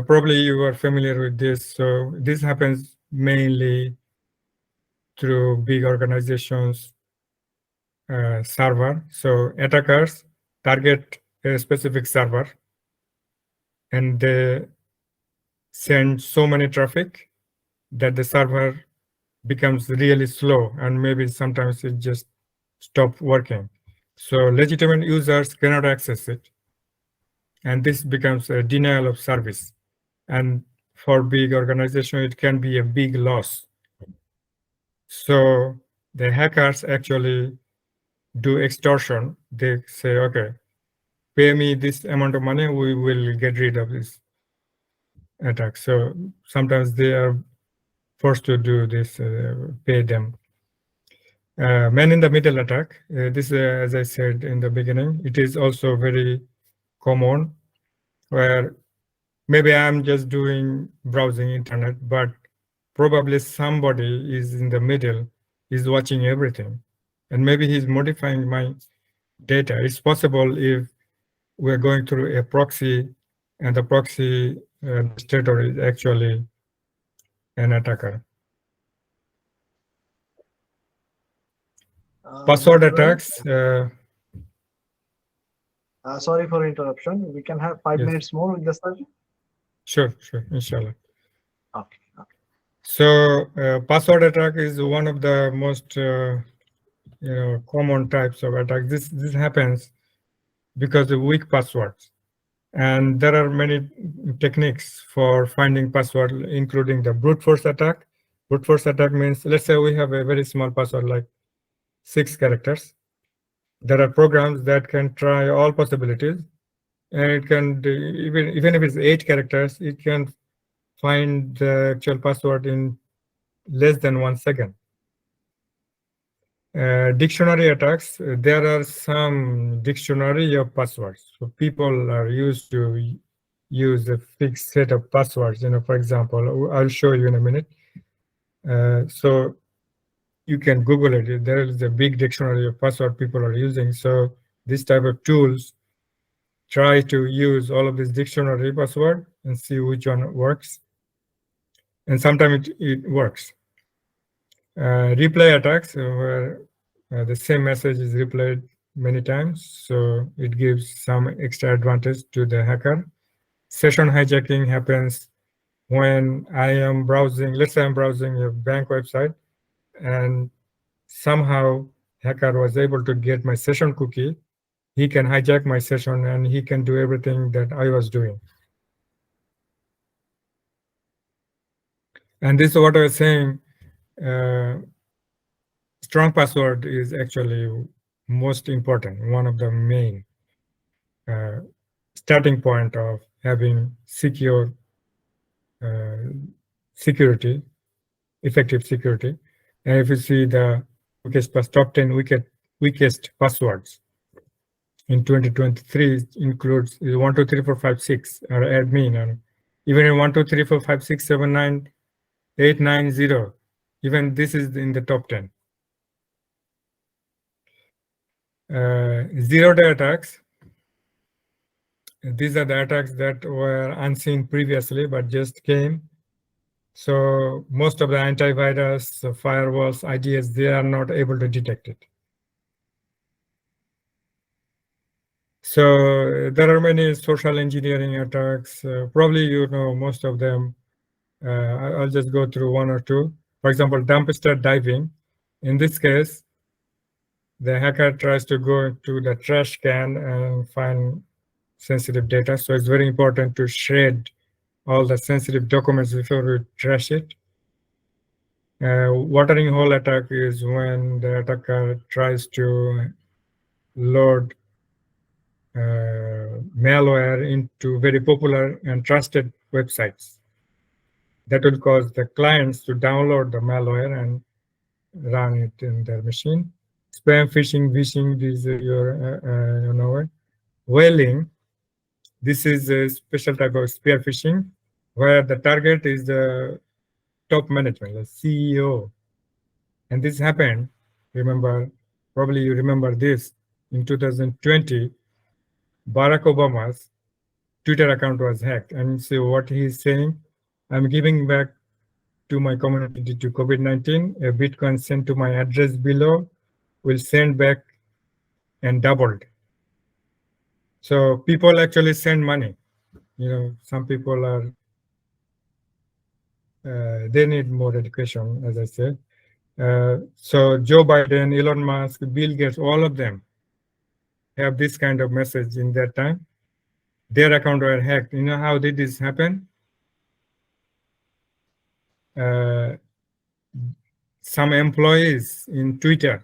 Probably you are familiar with this. So this happens mainly through big organizations' server. So attackers target a specific server and they send so many traffic that the server becomes really slow, and maybe sometimes it just stops working. So legitimate users cannot access it, and this becomes a denial of service. And for big organization, it can be a big loss. So the hackers actually do extortion. They say, okay, pay me this amount of money, we will get rid of this attack. So sometimes they are forced to do this, pay them. Man in the middle attack, this, as I said in the beginning, it is also very common, where maybe I'm just doing browsing internet, but probably somebody is in the middle, is watching everything. And maybe he's modifying my data. It's possible if we're going through a proxy and the proxy administrator is actually an attacker. Password attacks. Sorry for interruption. We can have 5 minutes more in the session. Sure, inshallah. Okay. So password attack is one of the most common types of attack. This happens because of weak passwords, and there are many techniques for finding password, including the brute force attack. Brute force attack means, let's say we have a very small password like 6 characters. There are programs that can try all possibilities, and it can do, even if it's 8 characters, it can find the actual password in less than 1 second. Dictionary attacks, there are some dictionary of passwords. So people are used to use a fixed set of passwords. For example, I'll show you in a minute. So you can Google it. There is a big dictionary of password people are using. So this type of tools try to use all of this dictionary password and see which one works. And sometimes it works. Replay attacks, where the same message is replayed many times, so it gives some extra advantage to the hacker. Session hijacking happens when I am browsing, let's say I'm browsing a bank website, and somehow hacker was able to get my session cookie. He can hijack my session and he can do everything that I was doing. And this is what I was saying. Strong password is actually most important, one of the main starting point of having secure security, effective security. And if you see the top 10 weakest passwords in 2023, it includes 1, 2, 3, 4, 5, 6 or admin, and even in 1, 2, 3, 4, 5, 6, 7, 9, 8, 9, 0, even this is in the top 10. Zero-day attacks. These are the attacks that were unseen previously, but just came. So most of the antivirus, firewalls, IDS, they are not able to detect it. So there are many social engineering attacks. Probably you know most of them. I'll just go through 1 or 2. For example, dumpster diving. In this case, the hacker tries to go to the trash can and find sensitive data. So it's very important to shred all the sensitive documents before we trash it. Watering hole attack is when the attacker tries to load malware into very popular and trusted websites. That will cause the clients to download the malware and run it in their machine. Spam phishing, phishing, this is your, whaling. This is a special type of spear phishing where the target is the top management, the CEO. And this happened, remember, probably you remember this, in 2020, Barack Obama's Twitter account was hacked. And so what he's saying, I'm giving back to my community due to COVID-19, a Bitcoin sent to my address below will send back and doubled. So people actually send money. You know, some people are, they need more education, as I said. So Joe Biden, Elon Musk, Bill Gates, all of them have this kind of message in that time. Their account were hacked. You know how did this happen? Some employees in Twitter,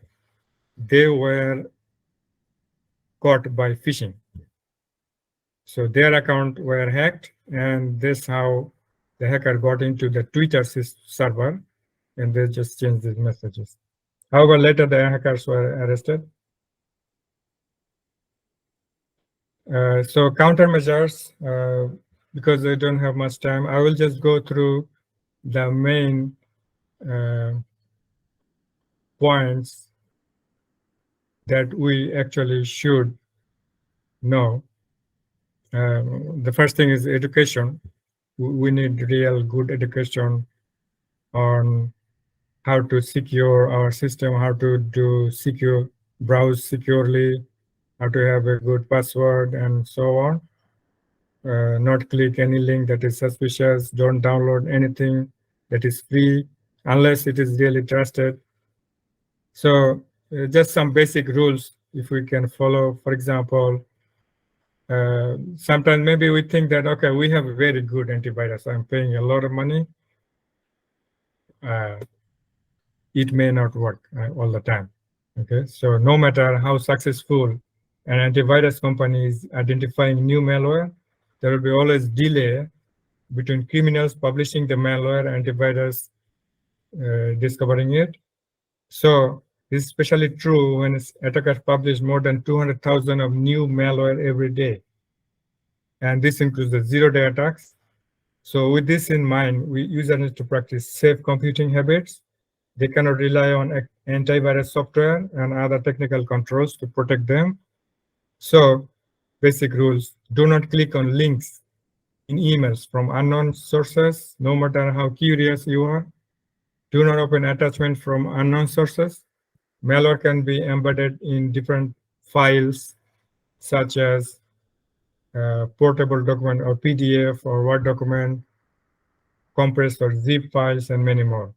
they were caught by phishing. So their account were hacked, and this how the hacker got into the Twitter server, and they just changed these messages. However, later the hackers were arrested. So countermeasures, because I don't have much time, I will just go through the main points that we actually should know. The first thing is education. We need real good education on how to secure our system, how to do secure, browse securely, how to have a good password, and so on. Not click any link that is suspicious. Don't download anything that is free unless it is really trusted. So just some basic rules if we can follow. For example, sometimes maybe we think that, okay, we have a very good antivirus. I'm paying a lot of money. It may not work all the time. Okay, so no matter how successful an antivirus company is identifying new malware, there will be always delay between criminals publishing the malware and antivirus discovering it. So this is especially true when attackers publish more than 200,000 of new malware every day. And this includes the zero-day attacks. So with this in mind, users need to practice safe computing habits. They cannot rely on antivirus software and other technical controls to protect them. So basic rules: do not click on links in emails from unknown sources, no matter how curious you are. Do not open attachments from unknown sources. Malware can be embedded in different files, such as portable document or PDF or Word document, compressed or zip files, and many more.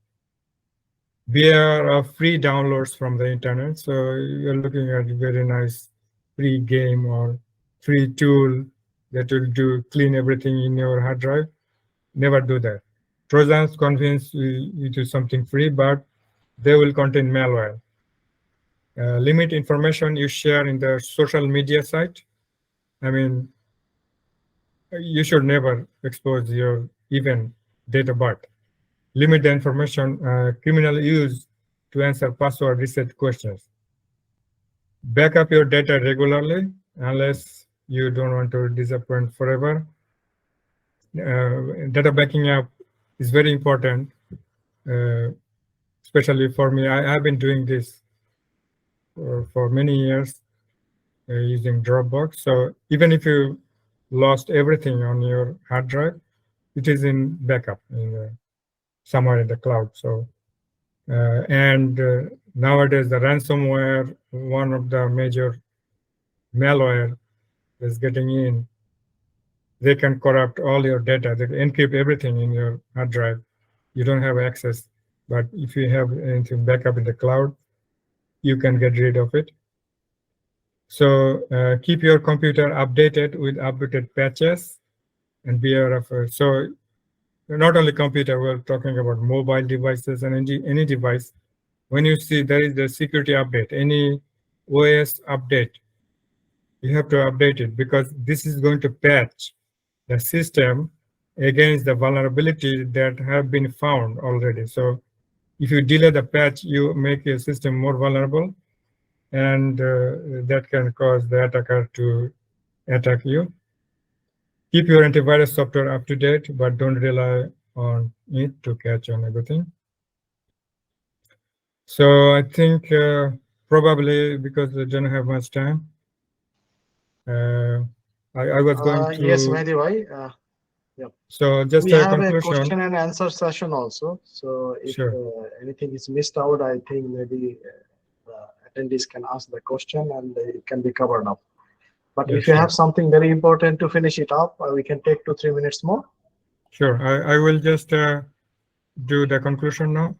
Beware of free downloads from the internet. So you're looking at a very nice free game or free tool that will clean everything in your hard drive. Never do that. Trojans convince you to something free, but they will contain malware. Limit information you share in the social media site. I mean, you should never expose your even date of birth. Limit the information criminals use to answer password reset questions. Back up your data regularly, unless you don't want to disappoint forever. Data backing up is very important, especially for me. I have been doing this for many years using Dropbox. So even if you lost everything on your hard drive, it is in backup somewhere in the cloud. So nowadays the ransomware, one of the major malware is getting in. They can corrupt all your data. They encrypt everything in your hard drive. You don't have access. But if you have anything backup in the cloud, you can get rid of it. So keep your computer updated with updated patches and be aware of it. So not only computer, we're talking about mobile devices and any device. When you see there is the security update, any OS update, you have to update it because this is going to patch the system against the vulnerability that have been found already. So if you delay the patch, you make your system more vulnerable, and that can cause the attacker to attack you. Keep your antivirus software up to date, but don't rely on it to catch on everything. So I think probably because we don't have much time, I was going to. Yes, Mehedy. So just we a have conclusion. a question and answer session also. So if anything is missed out, I think maybe the attendees can ask the question and it can be covered up. But if you have something very important to finish it up, we can take 2-3 minutes more. Sure, I will just do the conclusion now.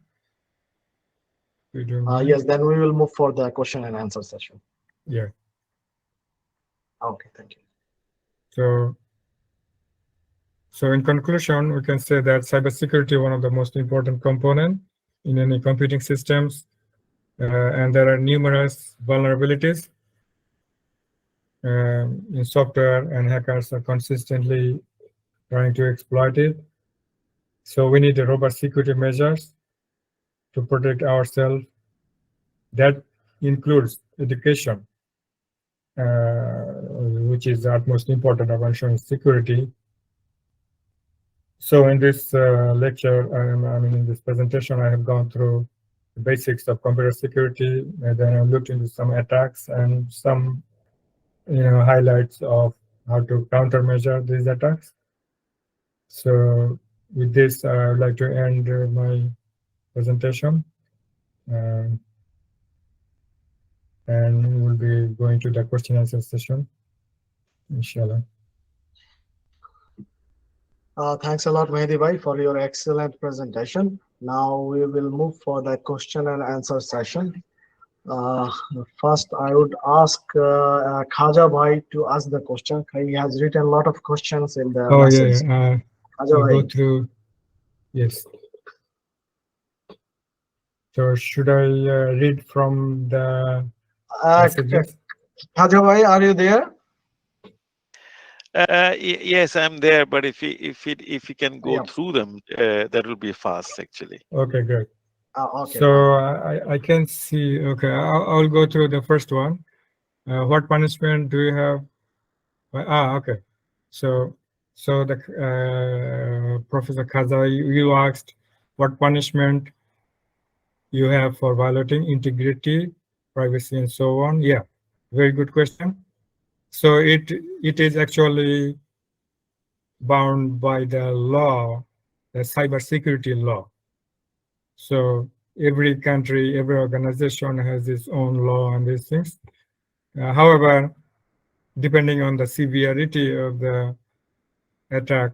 Yes, then we will move for the question and answer session. Yeah. Okay, thank you. So in conclusion, we can say that cybersecurity is one of the most important components in any computing systems, and there are numerous vulnerabilities in software, and hackers are consistently trying to exploit it. So we need robust security measures to protect ourselves. That includes education, which is the utmost important of ensuring security. So in this lecture, I mean in this presentation, I have gone through the basics of computer security, and then I looked into some attacks and some highlights of how to countermeasure these attacks. So with this, I would like to end my presentation. And we'll be going to the question and answer session, inshallah. Thanks a lot, Mehedy bhai, for your excellent presentation. Now we will move for the question and answer session. First, I would ask Khaja bhai to ask the question. He has written a lot of questions in the message. Yeah. I'll go through. Yes. So should I read from the messages? Khaja bhai, are you there? Yes, I'm there, but if you can go through them, that will be fast, actually. Okay, good. Okay. So I can see. Okay, I'll go through the first one. What punishment do you have? Okay. So the Professor Khaza, you asked what punishment you have for violating integrity, privacy, and so on. Yeah, very good question. So it is actually bound by the law, the cybersecurity law. So every country, every organization has its own law on these things. However, depending on the severity of the attack,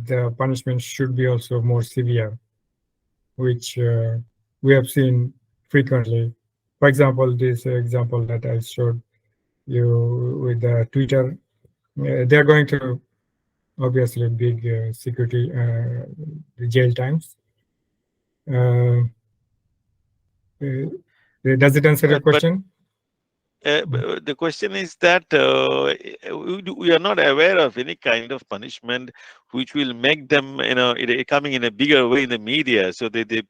the punishment should be also more severe, which we have seen frequently. For example, this example that I showed you with the Twitter, they're going to obviously big security jail times. Does it answer your question? The question is that we are not aware of any kind of punishment which will make them, coming in a bigger way in the media. So the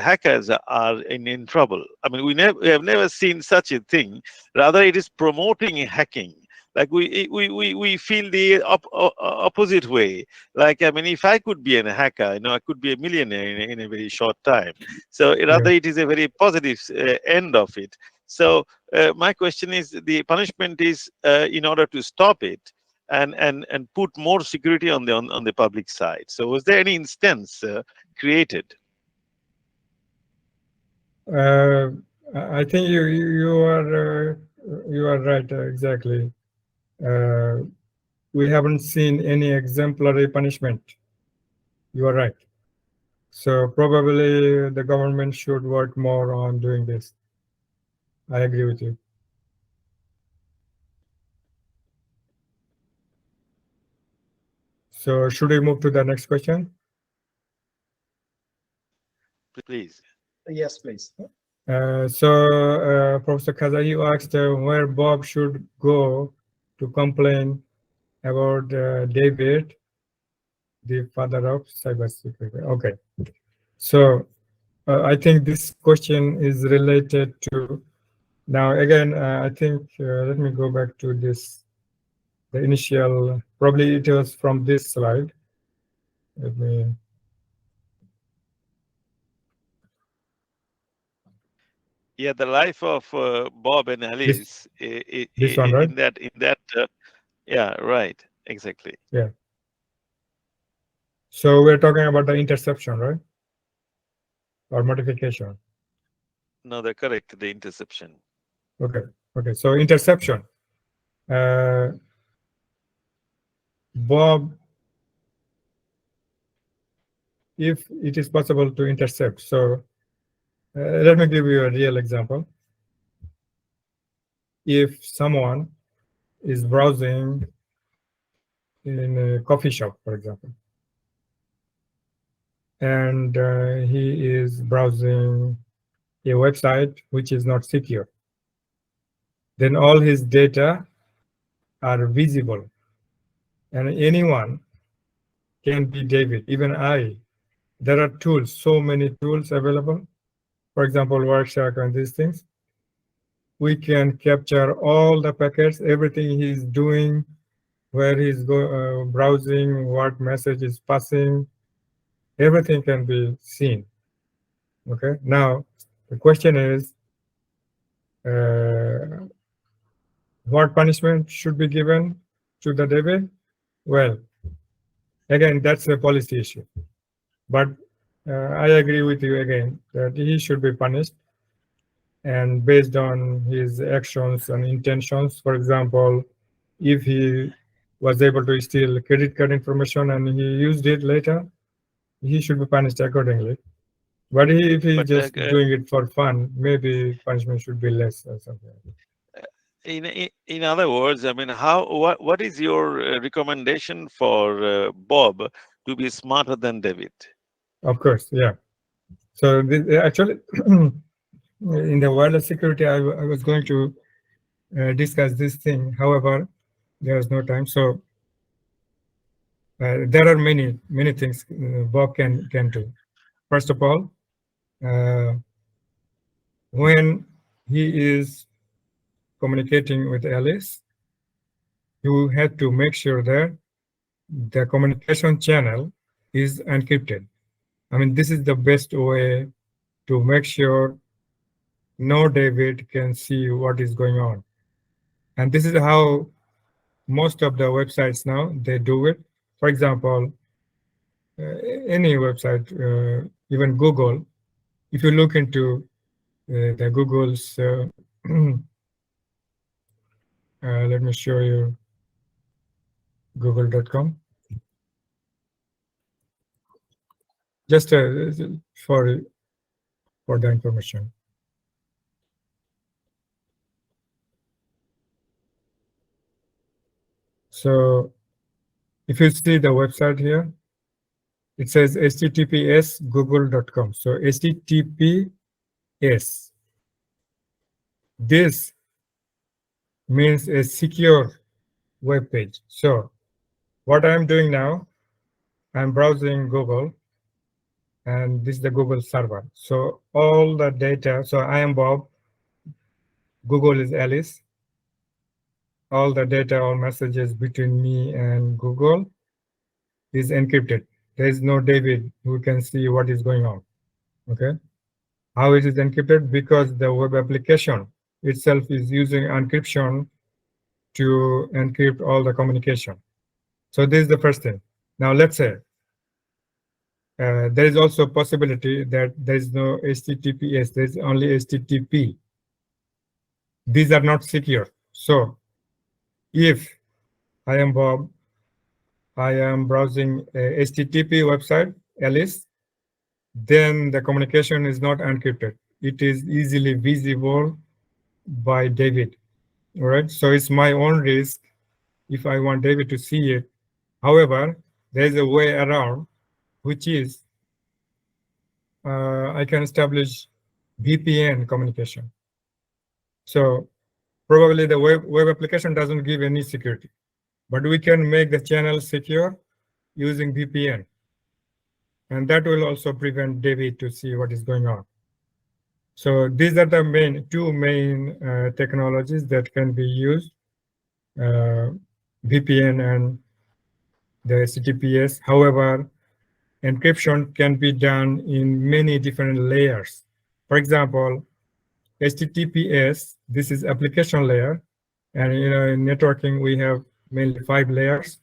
hackers are in trouble. I mean, we have never seen such a thing. Rather, it is promoting hacking. Like we feel the opposite way. Like, I mean, if I could be a hacker, I could be a millionaire in a very short time. So rather, it is a very positive end of it. So my question is, the punishment is in order to stop it and put more security on the public side. So was there any instance created? I think you are right, exactly. We haven't seen any exemplary punishment. You are right. So probably the government should work more on doing this. I agree with you. So should we move to the next question? Please. Yes, please. Professor Kaza, you asked where Bob should go to complain about David, the father of cybersecurity. Okay. So I think this question is related to, now again, I think, let me go back to this, the initial, probably it was from this slide. Let me. Yeah, the life of Bob and Alice. This one, right? In that. Yeah, right. Exactly. Yeah. So we're talking about the interception, right? Or modification. No, they're correct. The interception. Okay. Okay. So interception. Bob, if it is possible to intercept. So let me give you a real example. If someone is browsing in a coffee shop, for example, and he is browsing a website which is not secure, then all his data are visible, and anyone can be David, even I. There are tools, so many tools available. For example, Wireshark and these things. We can capture all the packets, everything he's doing, where he's browsing, what message is passing, everything can be seen. Okay, now the question is, what punishment should be given to the David? Well, again, that's a policy issue. But I agree with you again that he should be punished, and based on his actions and intentions. For example, if he was able to steal credit card information and he used it later, he should be punished accordingly. But if he's just doing it for fun, maybe punishment should be less or something. In other words, I mean, what is your recommendation for Bob to be smarter than David? Of course, yeah. So actually, in the wireless security, I was going to discuss this thing. However, there was no time. So there are many things Bob can do. First of all, when he is communicating with Alice, you have to make sure that the communication channel is encrypted. I mean, this is the best way to make sure no David can see what is going on. And this is how most of the websites now, they do it. For example, any website, even Google, if you look into the Google's, let me show you google.com. Just for the information. So if you see the website here, it says https google.com. So https. This means a secure web page. So what I'm doing now, I'm browsing Google, and this is the Google server. So all the data, so I am Bob, Google is Alice. All the data or messages between me and Google is encrypted. There is no David who can see what is going on. Okay. How it is encrypted? Because the web application itself is using encryption to encrypt all the communication. So this is the first thing. Now let's say there is also a possibility that there is no HTTPS, there is only HTTP. These are not secure. So if I am Bob, I am browsing a HTTP website, Alice, then the communication is not encrypted. It is easily visible by David. All right, so it's my own risk if I want David to see it. However, there's a way around, which is I can establish VPN communication. So probably the web application doesn't give any security, but we can make the channel secure using VPN. And that will also prevent David to see what is going on. So these are the two main technologies that can be used, VPN and the HTTPS. However, encryption can be done in many different layers. For example, HTTPS, this is application layer. And in networking, we have mainly 5 layers.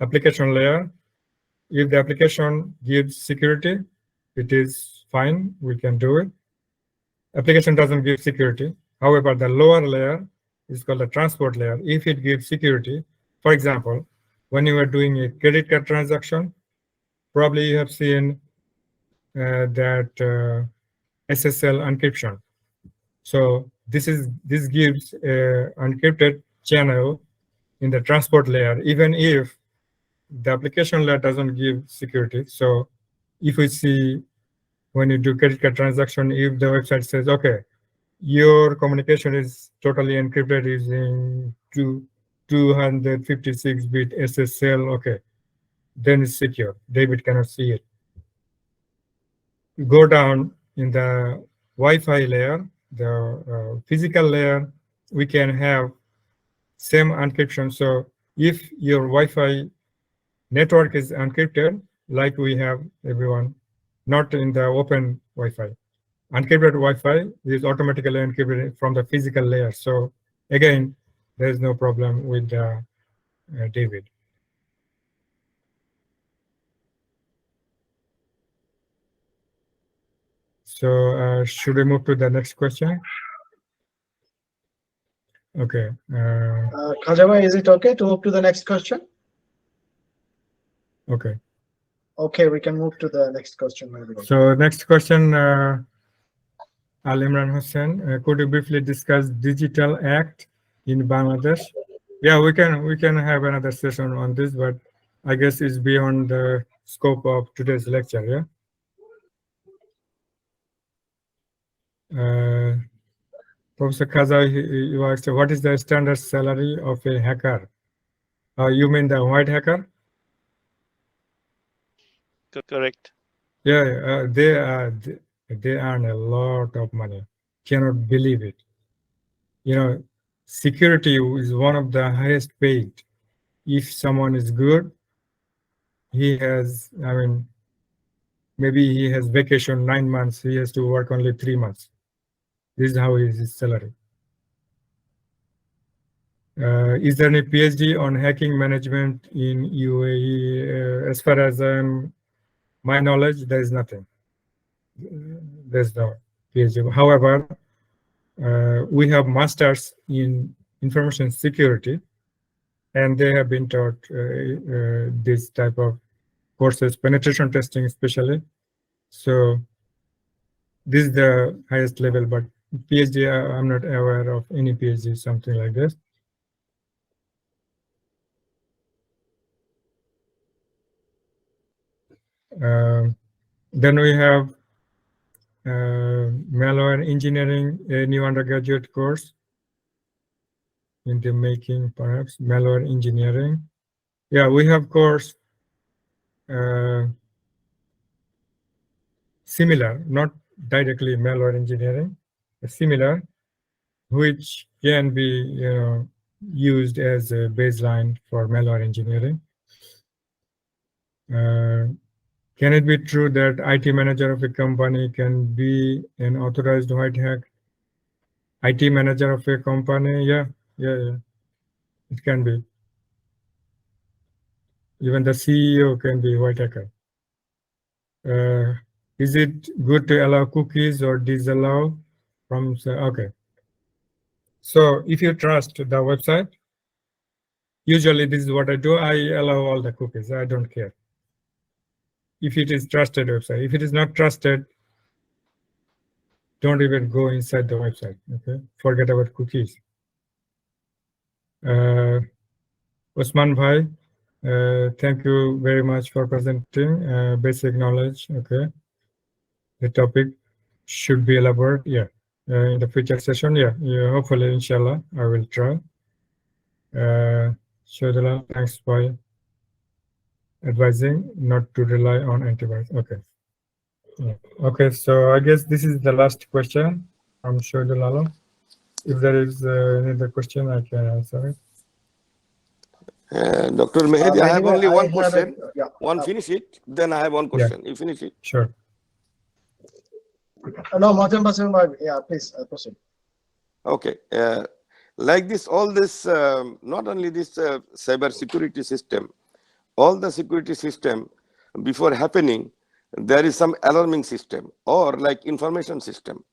Application layer, if the application gives security, it is fine, we can do it. Application doesn't give security. However, the lower layer is called the transport layer. If it gives security, for example, when you are doing a credit card transaction, probably you have seen that SSL encryption. So this gives an encrypted channel in the transport layer, even if the application layer doesn't give security. So if we see when you do credit card transaction, if the website says, okay, your communication is totally encrypted using 256-bit SSL, okay, then it's secure. David cannot see it. Go down in the Wi-Fi layer, the physical layer, we can have same encryption. So if your Wi-Fi network is encrypted, like we have everyone, not in the open Wi-Fi. Encrypted Wi-Fi is automatically encrypted from the physical layer. So again, there's no problem with David. So should we move to the next question? Okay. Khajaba, is it okay to move to the next question? Okay. Okay, we can move to the next question. So next question, Al Imran Hussain, could you briefly discuss Digital Act in Bangladesh? Yeah, we can have another session on this, but I guess it's beyond the scope of today's lecture. Yeah. Professor Kaza, you asked, what is the standard salary of a hacker? You mean the white hacker? Correct. Yeah, they earn a lot of money. Cannot believe it. Security is one of the highest paid. If someone is good, he has, maybe he has vacation 9 months, he has to work only 3 months. This is how is his salary. Is there any PhD on hacking management in UAE? As far as my knowledge, there is nothing. There's no PhD. However, we have masters in information security, and they have been taught this type of courses, penetration testing especially. So this is the highest level, but PhD, I'm not aware of any PhD, something like this. Then we have malware engineering, a new undergraduate course in the making, perhaps, malware engineering. Yeah, we have course similar, not directly malware engineering, but similar, which can be used as a baseline for malware engineering. Can it be true that IT manager of a company can be an authorized white hat? IT manager of a company, yeah, it can be. Even the CEO can be white hacker. Is it good to allow cookies or disallow from, okay. So if you trust the website, usually this is what I do. I allow all the cookies. I don't care. If it is trusted website, if it is not trusted, don't even go inside the website. Okay, forget about cookies. Osman Bhai, thank you very much for presenting basic knowledge. Okay, the topic should be elaborate. Yeah, in the future session. Yeah, hopefully, inshallah, I will try. Shadala, thanks for advising not to rely on antivirus. Okay. Yeah. Okay, so I guess this is the last question. I'm sure Lalo. If there is any other question, I can answer it. Dr. Mehedy, I have only one question. Yeah. Finish it, then I have one question. You finish it. Sure. No, yeah, please proceed. Okay. Like this, all this, not only this cyber security system, all the security system before happening, there is some alarming system or like information system,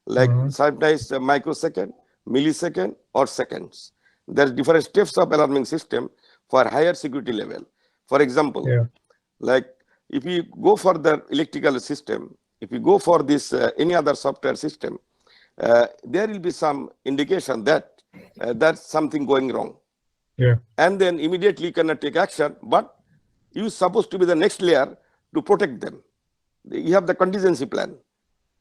like sometimes microsecond, millisecond, or seconds. There are different steps of alarming system for higher security level. For example, like if you go for the electrical system, if you go for this any other software system, there will be some indication that that's something going wrong. Yeah. And then immediately you cannot take action, but you're supposed to be the next layer to protect them. You have the contingency plan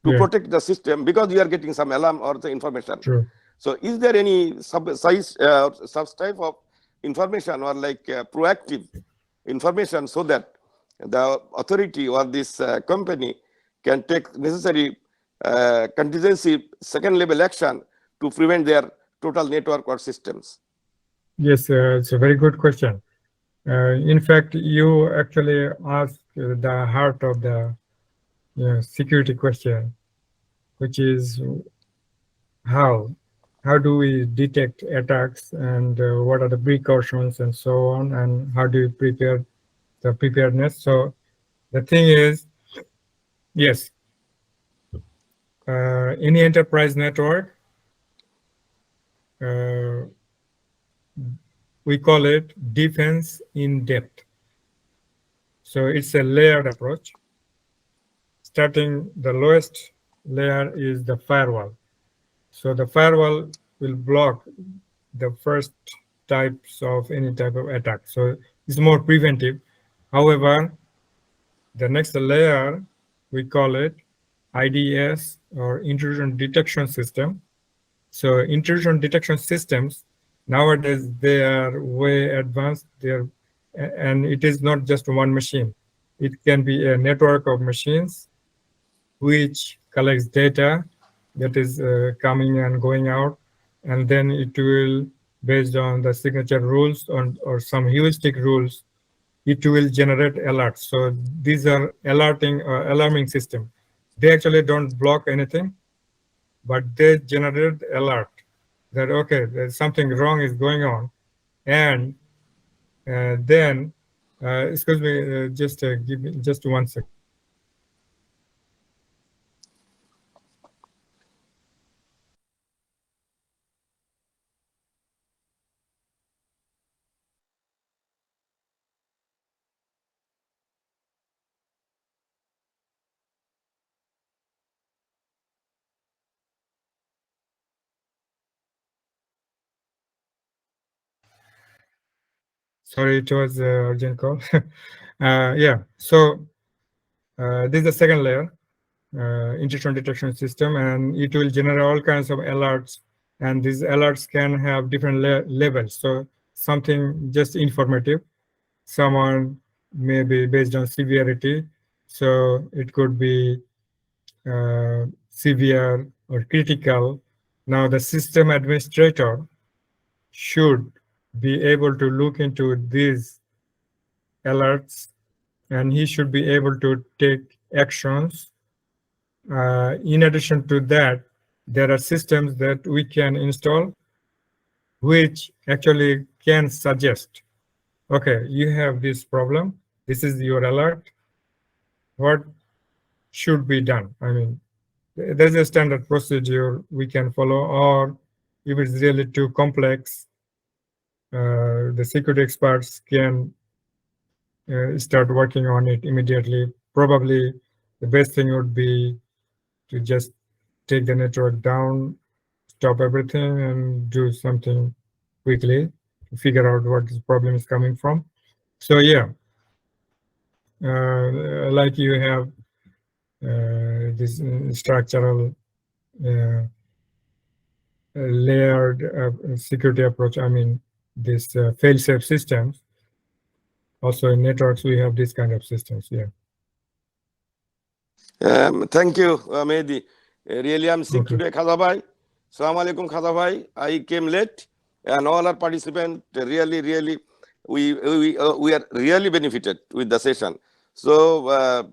to protect the system because you are getting some alarm or the information. True. So is there any sub type of information or like proactive information so that the authority or this company can take necessary contingency second level action to prevent their total network or systems? Yes, it's a very good question. In fact, you actually asked the heart of the security question, which is how do we detect attacks and what are the precautions and so on, and how do you prepare the preparedness. So the thing is, yes, any enterprise network, we call it defense in depth. So it's a layered approach. Starting the lowest layer is the firewall. So the firewall will block the first types of any type of attack. So it's more preventive. However, the next layer, we call it IDS or intrusion detection system. So intrusion detection systems, nowadays, they are way advanced. And it is not just one machine. It can be a network of machines which collects data that is coming and going out, and then it will, based on the signature rules or some heuristic rules, it will generate alerts. So these are alarming system. They actually don't block anything, but they generate alert that, okay, there's something wrong is going on. And then, excuse me, just give me just 1 second. Sorry, it was urgent call. Yeah, so this is the second layer, intrusion detection system, and it will generate all kinds of alerts. And these alerts can have different levels. So something just informative, someone may be based on severity. So it could be severe or critical. Now the system administrator should be able to look into these alerts, and he should be able to take actions. In addition to that, there are systems that we can install which actually can suggest, okay, you have this problem, this is your alert, what should be done? I mean, there's a standard procedure we can follow, or if it's really too complex, the security experts can start working on it immediately. Probably the best thing would be to just take the network down, stop everything, and do something quickly to figure out what this problem is coming from. So yeah, like you have this structural layered security approach. I mean, this fail-safe systems. Also in networks, we have this kind of systems. Yeah. Thank you, Mehedy. Really, I'm sick Okay. today, Khada Bhai. Assalamu alaikum, Khada Bhai. I came late, and all our participants really, we are really benefited with the session. So,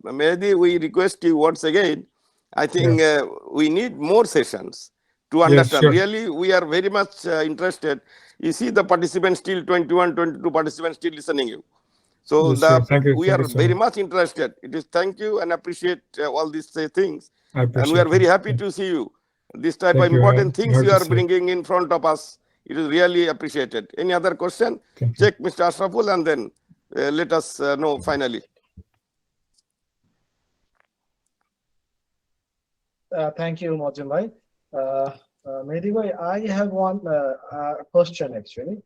Mehedy, we request you once again. I think we need more sessions to understand. Sure. Really, we are very much interested. You see the participants still 21, 22 participants still listening you. So Yes, thank you. we are very much interested. It is thank you and appreciate all these things. I appreciate And we are very it. happy to see you. This type of Thank you. important things Hard you to are say. bringing in front of us. It is really appreciated. Any other question? Thank you. Check Mr. Ashraful and then let us know finally. Thank you, Mojim bhai. Mehedy bhai, I have one question actually.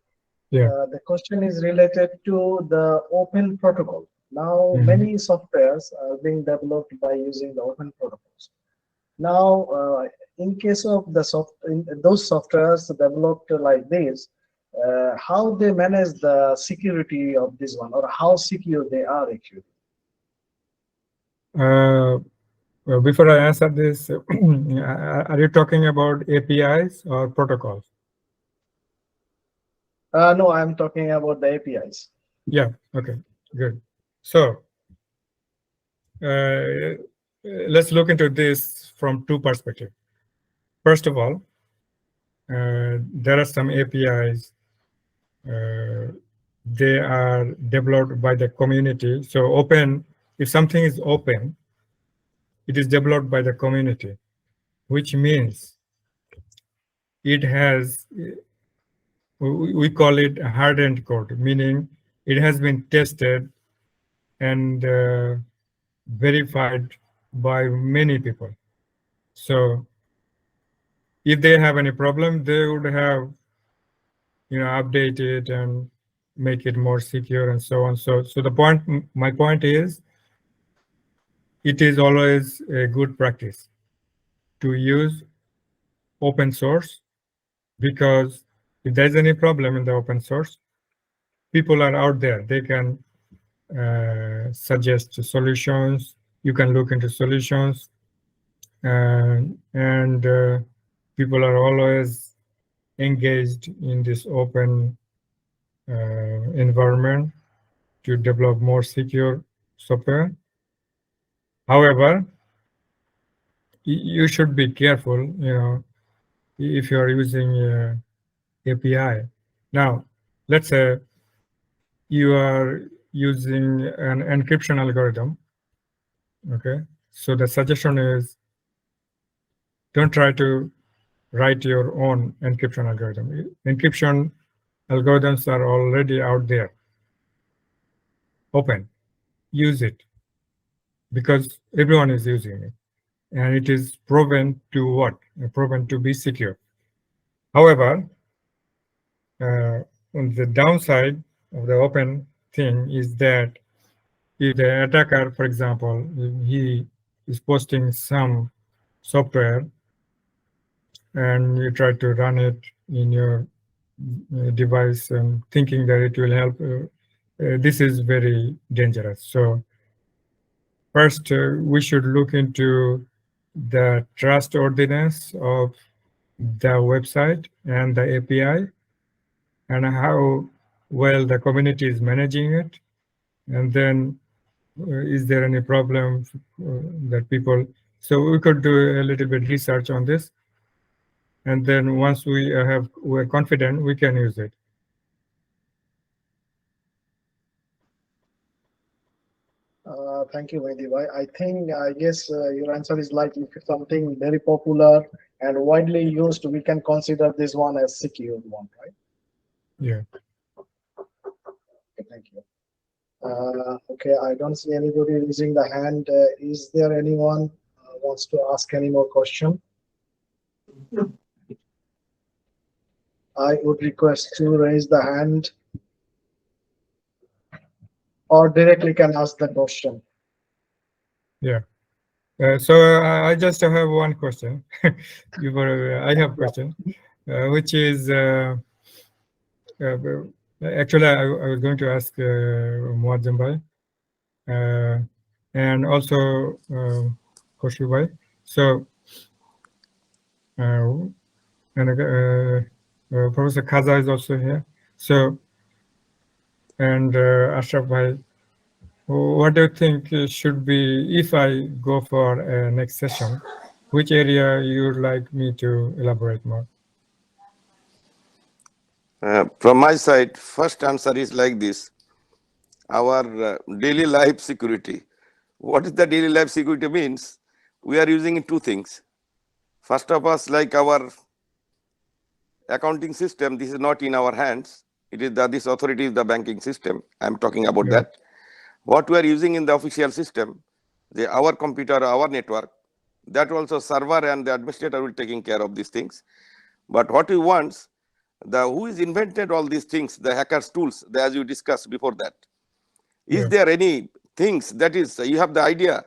Yeah. The question is related to the open protocol. Now, Mhm. many softwares are being developed by using the open protocols. Now, in case of those softwares developed like this, how they manage the security of this one, or how secure they are actually? Well, before I answer this, are you talking about APIs or protocols? No, I'm talking about the APIs. Yeah. Okay. Good. So let's look into this from two perspectives. First of all, there are some APIs. They are developed by the community. So open, if something is open, it is developed by the community, which means it has, we call it hardened code, meaning it has been tested and verified by many people. So if they have any problem, they would have, update it and make it more secure and so on. So my point is, it is always a good practice to use open source, because if there's any problem in the open source, people are out there. They can suggest solutions. You can look into solutions, and people are always engaged in this open environment to develop more secure software. However, you should be careful, if you are using API. Now, let's say you are using an encryption algorithm. Okay, so the suggestion is, don't try to write your own encryption algorithm. Encryption algorithms are already out there. Open, use it, because everyone is using it, and it is proven to what? Proven to be secure. However, on the downside of the open thing is that if the attacker, for example, he is posting some software and you try to run it in your device and thinking that it will help, this is very dangerous. So first, we should look into the trustworthiness of the website and the API, and how well the community is managing it. And then, is there any problem that people, so we could do a little bit research on this. And then once we're confident, we can use it. Thank you, Mehedy bhai. I guess your answer is like, if it's something very popular and widely used, we can consider this one as secure one, right? Yeah. Okay, thank you. Okay, I don't see anybody raising the hand. Is there anyone wants to ask any more question? I would request to raise the hand or directly can ask the question. Yeah. So I just have one question. I have a question, which is actually I was going to ask Muazzam Bhai and also Khoshu Bhai. So and Professor Khaza is also here. So and Ashraf Bhai, what do you think should be, if I go for a next session, which area you would like me to elaborate more? From my side, first answer is like this. Our daily life security. What is the daily life security means? We are using two things. First of all, like our accounting system, this is not in our hands. It is this authority is the banking system. I'm talking about that. What we are using in the official system, our computer, our network, that also server and the administrator will taking care of these things. But what we want, who is invented all these things, the hackers tools, as you discussed before that. Is there any things that is, you have the idea,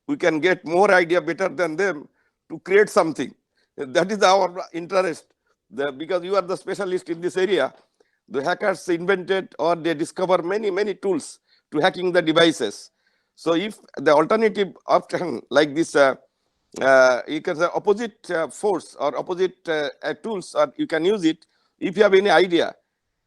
we can get more idea better than them to create something. That is our interest. Because you are the specialist in this area, the hackers invented or they discover many tools to hacking the devices. So if the alternative option like this, you can say opposite force or opposite tools, or you can use it if you have any idea,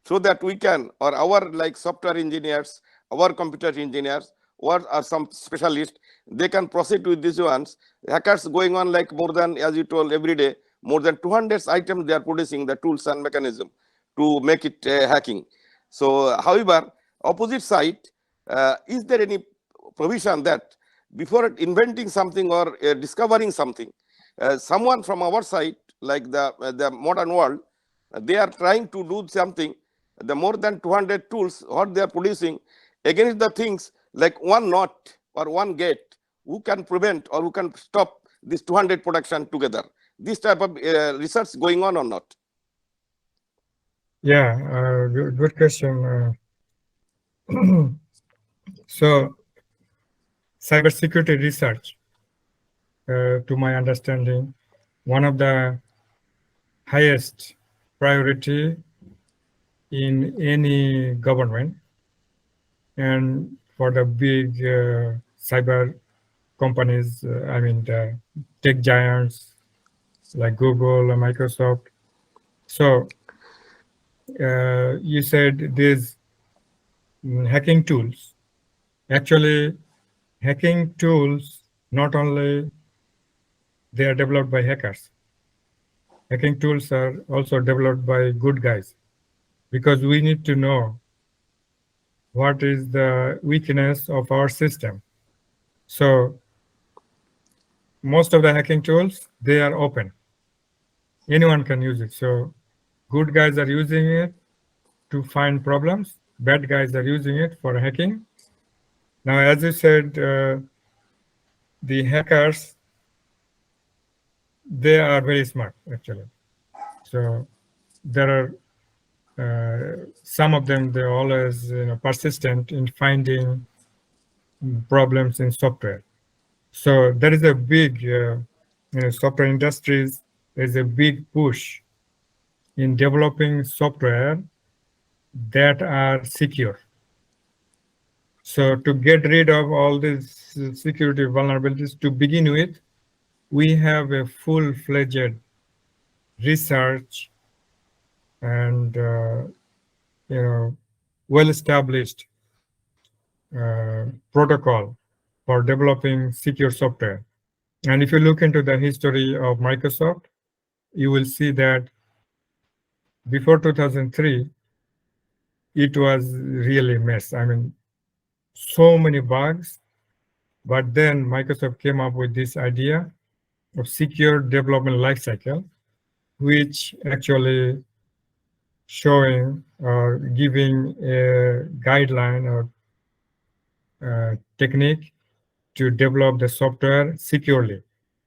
so that we can, or our like software engineers, our computer engineers, or some specialists, they can proceed with these ones. Hackers going on like more than, as you told, every day, more than 200 items they are producing, the tools and mechanism to make it hacking. So, however, opposite side, is there any provision that before inventing something or discovering something, someone from our side, like the modern world, they are trying to do something, the more than 200 tools, what they are producing, against the things like one knot or one gate, who can prevent or who can stop this 200 production together? This type of research going on or not? Yeah, good question. So, cybersecurity research, to my understanding, one of the highest priority in any government, and for the big cyber companies, I mean the tech giants like Google or Microsoft. So you said these hacking tools. Actually, hacking tools, not only they are developed by hackers. Hacking tools are also developed by good guys, because we need to know what is the weakness of our system. So most of the hacking tools, they are open. Anyone can use it. So good guys are using it to find problems. Bad guys are using it for hacking. Now, as you said, the hackers, they are very smart, actually. So there are some of them, they're always persistent in finding problems in software. So there is a big, software industries, there's a big push in developing software that are secure. So to get rid of all these security vulnerabilities, to begin with, we have a full-fledged research and well-established protocol for developing secure software. And if you look into the history of Microsoft, you will see that before 2003, it was really a mess. I mean, so many bugs, but then Microsoft came up with this idea of secure development lifecycle, which actually showing or giving a guideline or technique to develop the software securely.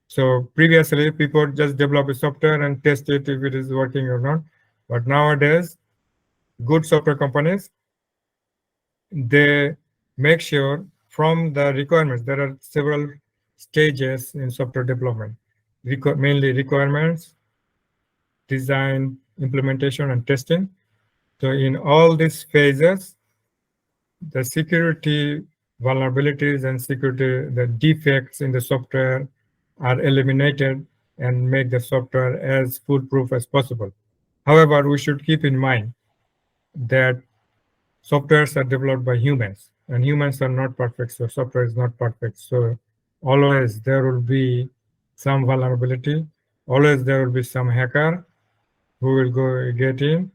So previously, people just develop a software and test it if it is working or not. But nowadays, good software companies, they make sure from the requirements, there are several stages in software development, mainly requirements, design, implementation, and testing. So in all these phases, the security vulnerabilities and the defects in the software are eliminated and make the software as foolproof as possible. However, we should keep in mind that softwares are developed by humans, and humans are not perfect, so software is not perfect. So always there will be some vulnerability, always there will be some hacker who will go get in.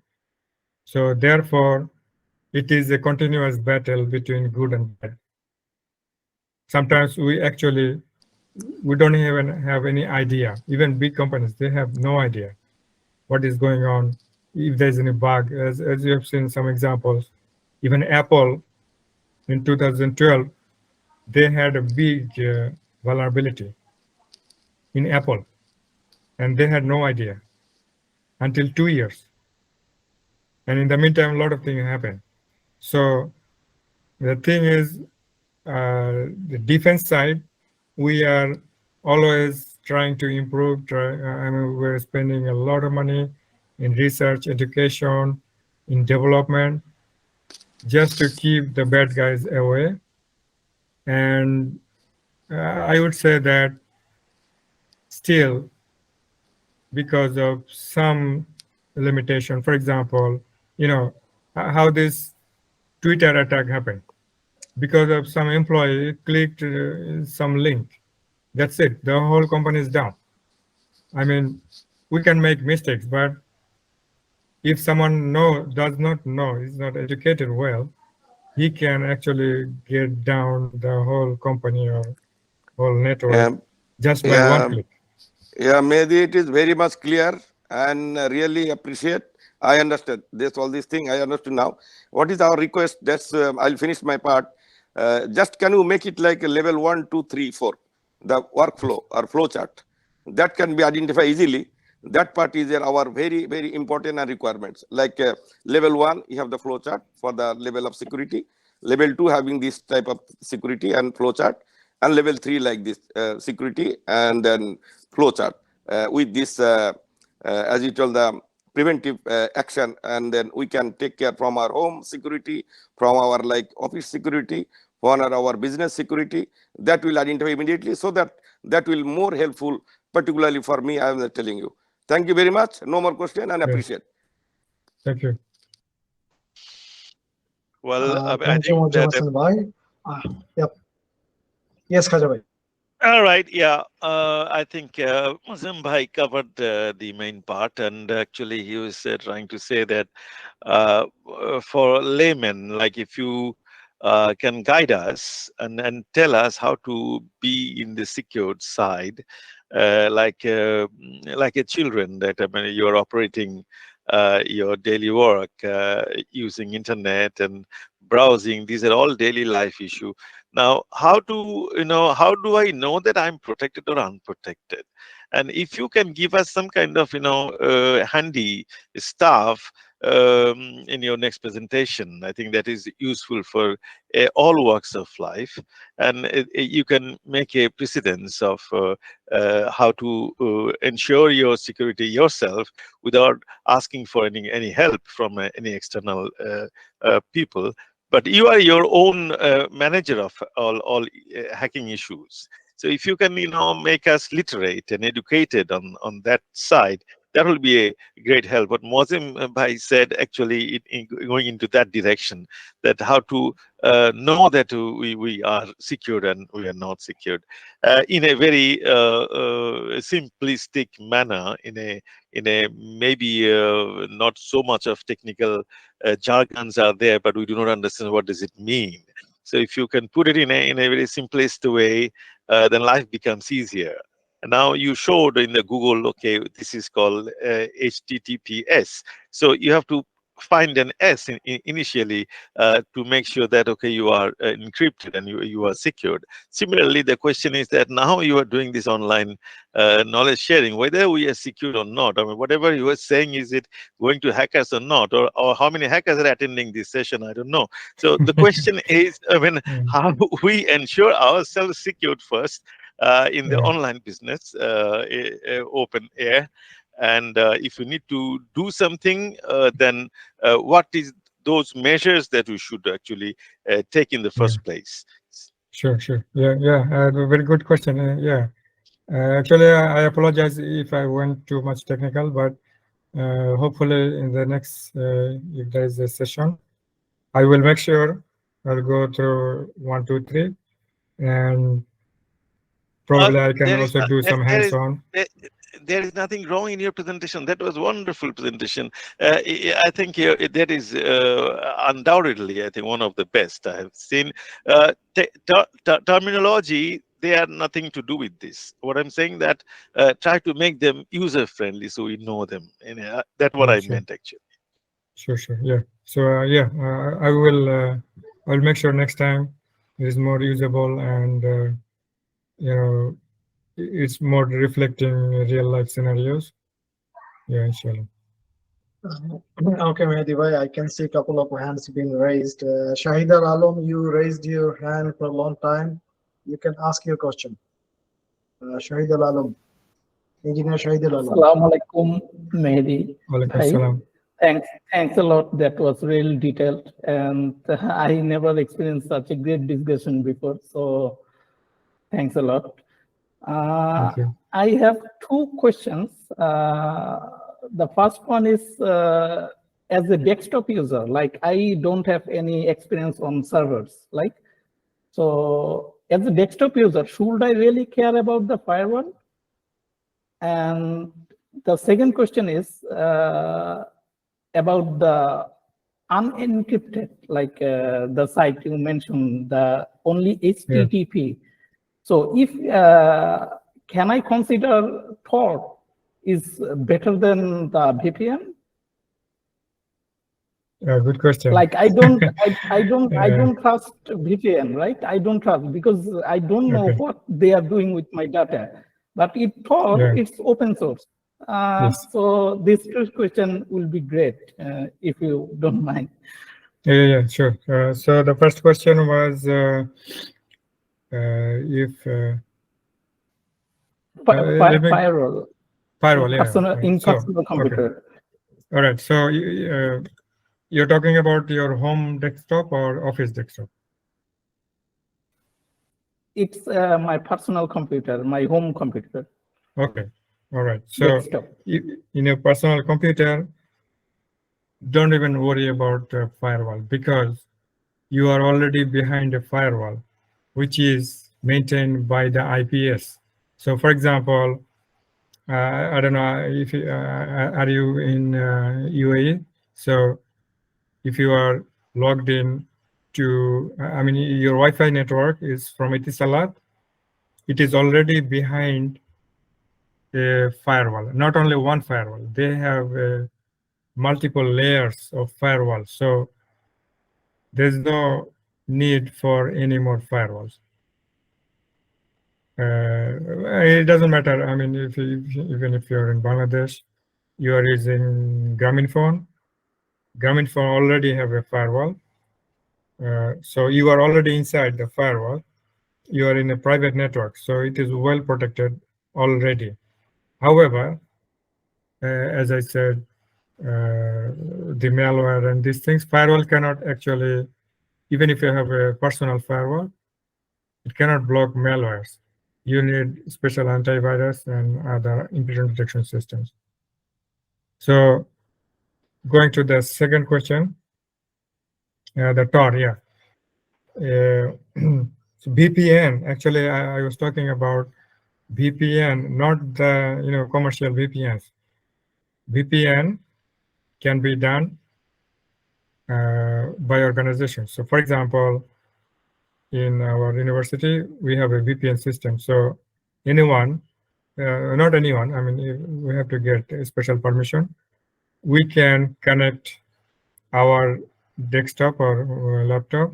So therefore, it is a continuous battle between good and bad. Sometimes we don't even have any idea. Even big companies, they have no idea what is going on, if there's any bug. As you have seen some examples, even Apple in 2012, they had a big vulnerability in Apple, and they had no idea until 2 years. And in the meantime, a lot of things happened. So the thing is, the defense side, we are always trying to improve. I mean, we're spending a lot of money in research, education, in development, just to keep the bad guys away. And I would say that still, because of some limitation, for example, how this Twitter attack happened, because of some employee clicked some link. That's it. The whole company is down. I mean, we can make mistakes, but if someone does not know, is not educated well, he can actually get down the whole company or whole network just by one click. Yeah, Mehedy, it is very much clear and really appreciate. I understand all these things. I understand now. What is our request? That's I'll finish my part. Just can you make it like a level 1, 2, 3, 4, the workflow or flow chart that can be identified easily. That part is our very, very important and requirements. Like level 1, you have the flow chart for the level of security. Level 2 having this type of security and flow chart, and level 3 like this security and then flow chart with this, as you told, the preventive action, and then we can take care from our home security, from our like office security, from our business security. That will identify immediately, so that will more helpful, particularly for me. I am telling you. Thank you very much. No more question, and appreciate. Thank you. Well, I thank you, think that. Hasan bhai. Yep. Yes, Khaja bhai. All right, yeah. I think Muslim Bhai covered the main part, and actually he was trying to say that for laymen, like if you can guide us and tell us how to be in the secured side, like a children that you're operating your daily work using internet and browsing. These are all daily life issue. Now, how do I know that I'm protected or unprotected? And if you can give us some kind of handy stuff in your next presentation, I think that is useful for all walks of life, and you can make a precedence of how to ensure your security yourself without asking for any help from any external people. But you are your own manager of all hacking issues. So if you can, make us literate and educated on that side, that will be a great help. What Mozim Bhai said, actually, in going into that direction, that how to know that we are secured and we are not secured, in a very simplistic manner, in a maybe not so much of technical jargons are there, but we do not understand what does it mean. So if you can put it in a very simplest way, then life becomes easier. And now you showed in the Google, okay, this is called HTTPS. So you have to find an S initially to make sure that, okay, you are encrypted and you are secured. Similarly, the question is that now you are doing this online knowledge sharing, whether we are secured or not. I mean, whatever you are saying, is it going to hackers or not? Or how many hackers are attending this session? I don't know. So the question is, I mean, how we ensure ourselves secured first in the online business, open air. And if you need to do something, then what is those measures that we should actually take in the first place? Sure. Yeah. Very good question. Yeah. Actually, I apologize if I went too much technical, but hopefully in the next, if there is a session, I will make sure I'll go through 1, 2, 3, and probably I can also do some hands-on. There is nothing wrong in your presentation. That was wonderful presentation. I think that is undoubtedly, I think, one of the best I have seen. Terminology, they have nothing to do with this. What I'm saying that try to make them user-friendly so we know them. And that's what I meant, actually. Sure. Yeah. So I will. I'll make sure next time it is more usable and you know, it's more reflecting real life scenarios. Yeah, inshallah. Okay, Mehedy bhai, I can see a couple of hands being raised. Shahid Alam, you raised your hand for a long time. You can ask your question. Shahid Alam, Engineer Shahid Alam. Assalamu alaikum, Mehedy. Alaikum. Thanks a lot. That was really detailed, and I never experienced such a great discussion before. So, thanks a lot. Thank you. I have 2 questions. The first one is, as a desktop user, like I don't have any experience on servers, like, so as a desktop user, should I really care about the firewall? And the second question is about the unencrypted, like the site you mentioned, the only HTTP. So if, can I consider Tor is better than the VPN? Good question. Like I don't trust VPN, right? I don't trust because I don't know what they are doing with my data. But it Tor, it's open source. Yes. So this first question will be great if you don't mind. Yeah, sure. So the first question was if firewall. Firewall, in personal computer. Okay. All right. So you're talking about your home desktop or office desktop? It's my personal computer, my home computer. Okay. All right. So desktop. In your personal computer, don't even worry about firewall because you are already behind a firewall, which is maintained by the IPS. So, for example, I don't know if are you in UAE? So, if you are logged in to, I mean, your Wi-Fi network is from Etisalat, it is already behind a firewall. Not only one firewall, they have multiple layers of firewall. So there's no need for any more firewalls. It doesn't matter. I mean, even if you're in Bangladesh, you are using Grameenphone. Grameenphone already have a firewall. So you are already inside the firewall. You are in a private network, so it is well protected already. However, as I said, the malware and these things, firewall cannot actually, even if you have a personal firewall, it cannot block malwares. You need special antivirus and other intrusion detection systems. So going to the second question, the Tor, yeah. So VPN, actually, I was talking about VPN, not the commercial VPNs. VPN can be done by organizations. So, for example, in our university, we have a VPN system. So, anyone, not anyone, I mean, we have to get a special permission. We can connect our desktop or laptop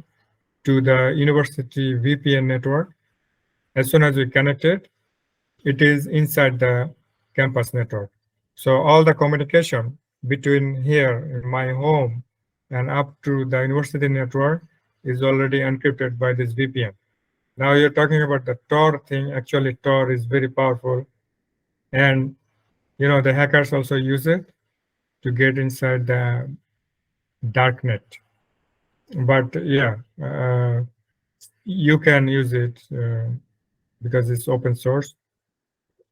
to the university VPN network. As soon as we connect it, it is inside the campus network. So all the communication between here in my home and up to the university network is already encrypted by this VPN. Now you're talking about the Tor thing. Actually, Tor is very powerful. And, you know, the hackers also use it to get inside the darknet. But yeah, you can use it because it's open source.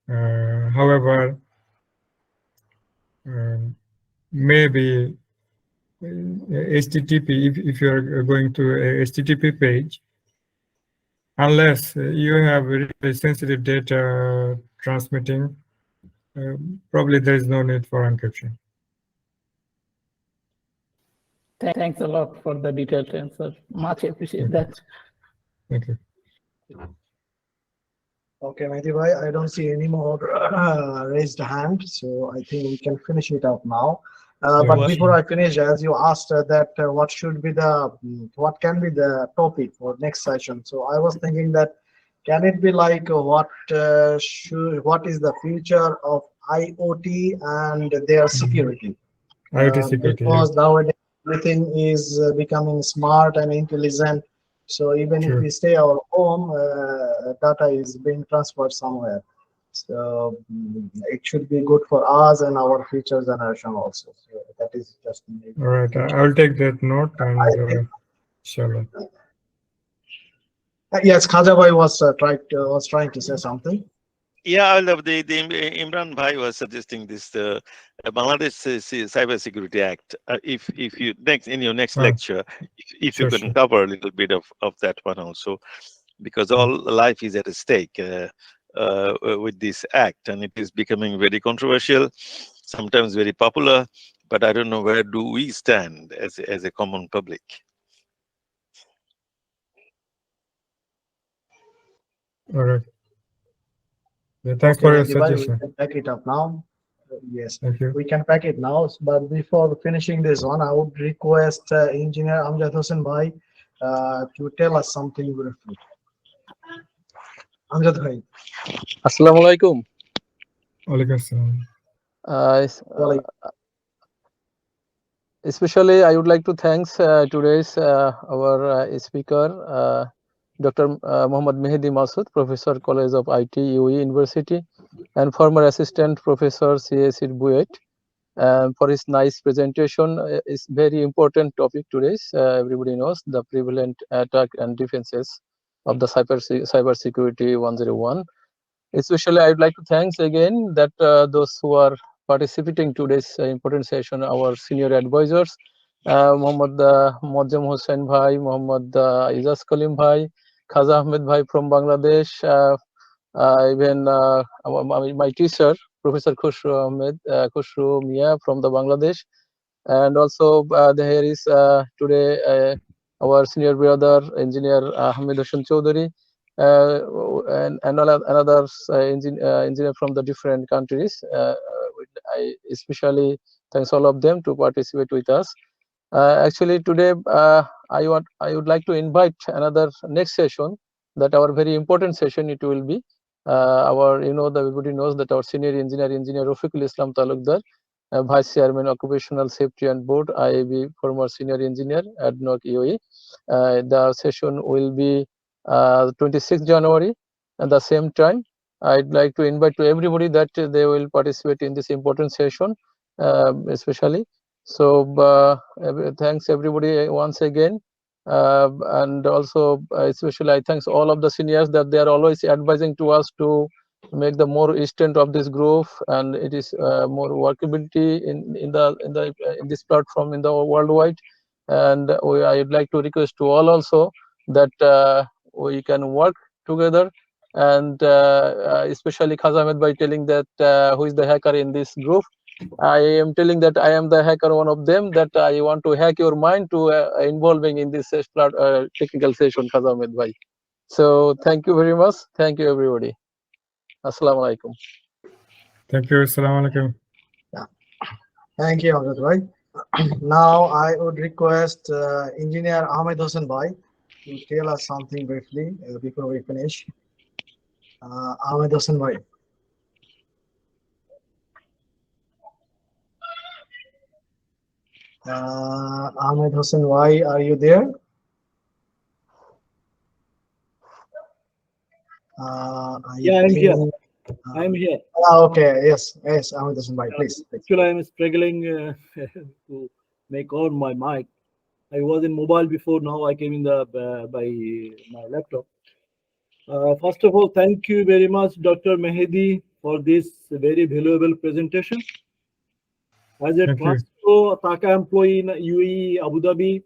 However, maybe HTTP, if you're going to a HTTP page, unless you have really sensitive data transmitting, probably there is no need for encryption. Thanks a lot for the detailed answer. Much appreciate that. Thank you. Okay, Mehedy bhai, I don't see any more raised hand, so I think we can finish it up now. But before I finish, as you asked that what should be the what can be the topic for next session, so I was thinking that can it be like what is the future of IoT and their security? IoT security, because nowadays everything is becoming smart and intelligent. So even if we stay our home, data is being transferred somewhere. So it should be good for us and our future generation also. So that is just. All right, I'll take that note and inshallah. Yes, Khaja bhai was trying to say something. Yeah, I love the Imran Bhai was suggesting this Bangladesh Cybersecurity Act. If you in your next lecture, if you can cover a little bit of that one also, because all life is at stake with this act, and it is becoming very controversial, sometimes very popular. But I don't know where do we stand as a common public. All right. Yeah, thanks for your suggestion. We can pack it up now. Yes, thank you. We can pack it now. But before finishing this one, I would request Engineer Amjad Hossain bhai to tell us something briefly. Amjad bhai. Assalamu alaikum. Walaikum assalam. Especially, I would like to thanks today's our speaker, Dr. Muhammad Mehedy Masud, Professor, College of IT, UE University, and former Assistant Professor, CAC BUET, for his nice presentation. It's very important topic today's. Everybody knows the prevalent attack and defenses of the cybersecurity 101. Especially, I would like to thanks again that those who are participating today's important session, our senior advisors, Muhammad Mojam Hossain bhai, Muhammad Ijaz Kalim bhai, Khaza Ahmed bhai from Bangladesh, even my teacher, Professor Khushru Mia from the Bangladesh, and also here is today our senior brother, Engineer Hamid Hossain Chowdhury, and another engineer from the different countries. I especially thanks all of them to participate with us. Actually, today I would like to invite another next session, that our very important session. It will be everybody knows that our senior engineer Rafiqul Islam Talukdar, Vice Chairman Occupational Safety and Board, IAB, former senior engineer at NOC EOE. The session will be 26th January at the same time. I'd like to invite to everybody that they will participate in this important session, especially. So thanks everybody once again, and also especially I thanks all of the seniors that they are always advising to us to make the more extent of this group, and it is more workability in this platform in the worldwide. And I would like to request to all also that we can work together, and especially Khazah by telling that who is the hacker in this group. I am telling that I am the hacker, one of them, that I want to hack your mind to involving in this technical session, Khazah bhai. So thank you very much. Thank you everybody. Assalamu alaikum. Thank you. Assalamu alaikum. Yeah. Thank you, Amjad bhai. Now I would request Engineer Ahmed Hossein Bhai to tell us something briefly before we finish. Ahmed Hossein Bhai. Ahmed Hossein Bhai, are you there? Yeah, I'm here. I'm here. Okay, yes, Ahmed Hossein Bhai, please. Actually, I'm struggling to make on my mic. I was in mobile before. Now I came in the by my laptop. First of all, thank you very much, Dr. Mehedy, for this very valuable presentation. As a TRANSCO TACA employee in UAE, Abu Dhabi,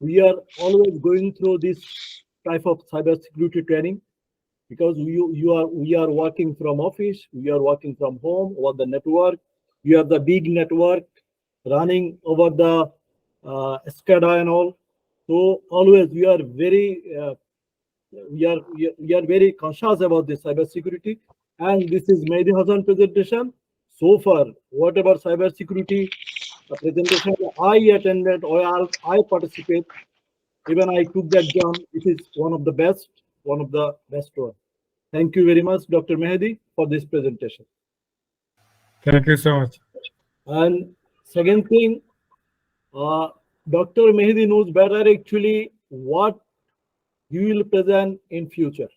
we are always going through this type of cybersecurity training because we are working from office, we are working from home over the network. We have the big network running over the SCADA and all. So always we are very very conscious about this cybersecurity, and this is Mehedy Hassan presentation. So far, whatever cybersecurity presentation I attended or I participate, even I took the exam, it is one of the best one. Thank you very much, Dr. Mehedy, for this presentation. Thank you so much. And second thing, Dr. Mehedy knows better actually what he will present in future.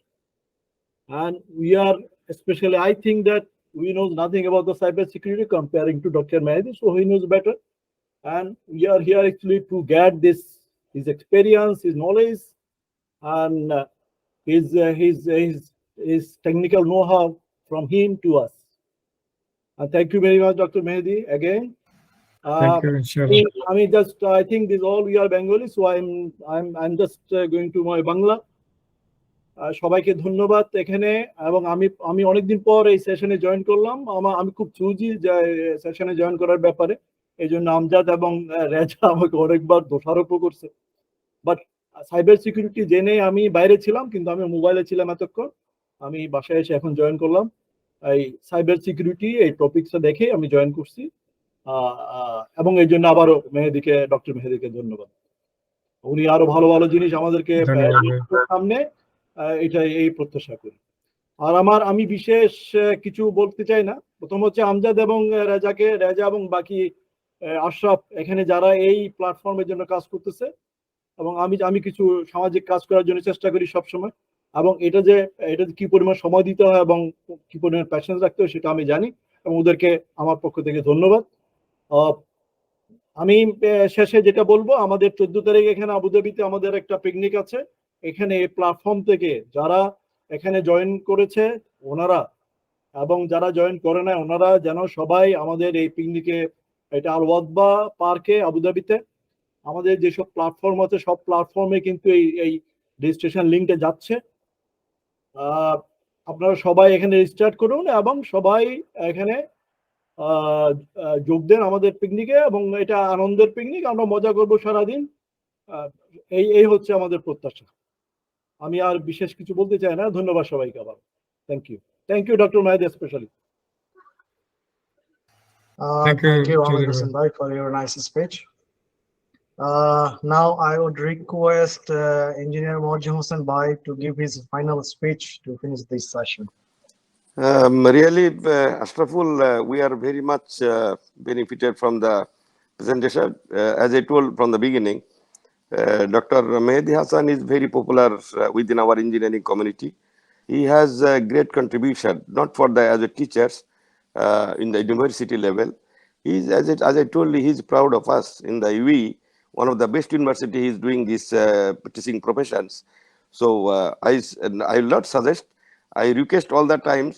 And we are, especially I think that we know nothing about the cybersecurity comparing to Dr. Mehedy, so he knows better. And we are here actually to get his experience, his knowledge, and his technical know-how from him to us. And thank you very much, Dr. Mehedy, again. Thank you, inshallah. I think this all we are Bengali, so I'm just going to my Bangla. সবাইকে ধন্যবাদ এখানে, এবং আমি অনেকদিন পর এই সেশনে join করলাম। আমি খুব চুজি যে সেশনে জয়েন করার ব্যাপারে, এই জন্য আমজাদ এবং রেজা আমাকে অনেকবার দোষারোপ করছে। বাট সাইবার সিকিউরিটি জেনে আমি বাইরে ছিলাম, কিন্তু আমি মোবাইলে ছিলাম এতক্ষণ। আমি বাসায় এসে এখন জয়েন করলাম। এই সাইবার সিকিউরিটি এই টপিকসটা দেখে আমি জয়েন করছি, এবং এই জন্য আবারও ডক্টর মেহেদিকে ধন্যবাদ। উনি আরো ভালো ভালো জিনিস আমাদেরকে সামনে এই প্রত্যাশা করি। আর আমি বিশেষ কিছু বলতে চাই না। প্রথম হচ্ছে আমজাদ এবং রেজা এবং বাকি আশরাফ এখানে যারা এই প্ল্যাটফর্মের জন্য কাজ করতেছে, এবং আমি কিছু সামাজিক কাজ করার জন্য চেষ্টা করি সবসময়, এবং এটা কি পরিমাণ সময় দিতে হয় এবং কি পরিমাণ প্যাশন রাখতে হয় সেটা আমি জানি, এবং ওদেরকে আমার পক্ষ থেকে ধন্যবাদ। আমি শেষে যেটা বলবো, আমাদের 14 তারিখ এখানে আবুধাবিতে আমাদের একটা পিকনিক আছে। এখানে এই প্ল্যাটফর্ম থেকে যারা এখানে জয়েন করেছে ওনারা, এবং যারা জয়েন করে না ওনারা যেন সবাই আমাদের এই পিকনিকে, এটা আল ওয়াদবা পার্কে আবুধাবিতে আমাদের যেসব প্ল্যাটফর্ম আছে সব প্ল্যাটফর্মে কিন্তু এই রেজিস্ট্রেশন লিঙ্কটা যাচ্ছে। আপনারা সবাই এখানে রেজিস্টার করুন এবং সবাই এখানে যোগ দেন আমাদের পিকনিকে, এবং এটা আনন্দের পিকনিক, আমরা মজা করবো সারাদিন। এই হচ্ছে আমাদের প্রত্যাশা। আমি আর বিশেষ কিছু বলতে চাই না। ধন্যবাদ সবাইকে আবার। Thank you doctor Mehedy especially. Thank you Ahmed Hossein Bhai for your nice speech. Now I would request Engineer Mehedy Hossein Bhai to give his final speech to finish this session. Really, Ashraful, we are very much benefited from the presentation. As I told from the beginning, Dr. Mehedy Hassan is very popular within our engineering community. He has a great contribution, not for the as a teachers in the university level. He's as I told you, he's proud of us in the UAE, one of the best university. He's doing this teaching professions. So I will not suggest. I request all the times,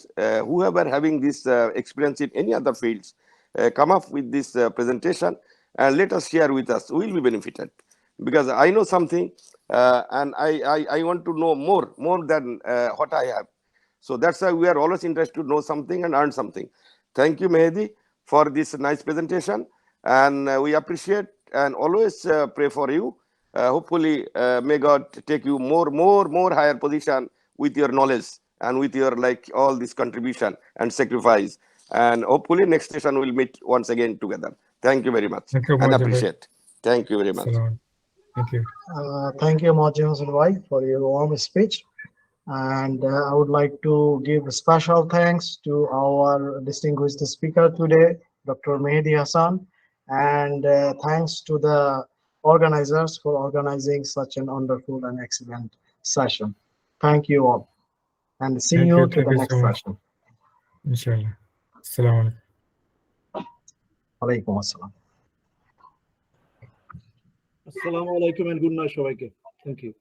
whoever having this experience in any other fields, come up with this presentation and let us share with us. We will be benefited, because I know something and I want to know more than what I have. So that's why we are always interested to know something and earn something. Thank you, Mehedy, for this nice presentation, and we appreciate and always pray for you. Hopefully, may God take you more higher position with your knowledge and with your all this contribution and sacrifice. And hopefully next session we'll meet once again together. Thank you very much Thank you, and Mojib. appreciate. Thank you very much. Salam. Thank you. Thank you, Masud, for your warm speech. And I would like to give a special thanks to our distinguished speaker today, Dr. Mehedy Hasan, and thanks to the organizers for organizing such an wonderful and excellent session. Thank you all, and see you to Thank the you next so much. session. Inshallah. Assalamu alaikum. Alaikum assalam. Assalamu alaikum and good night সবাইকে. Thank you.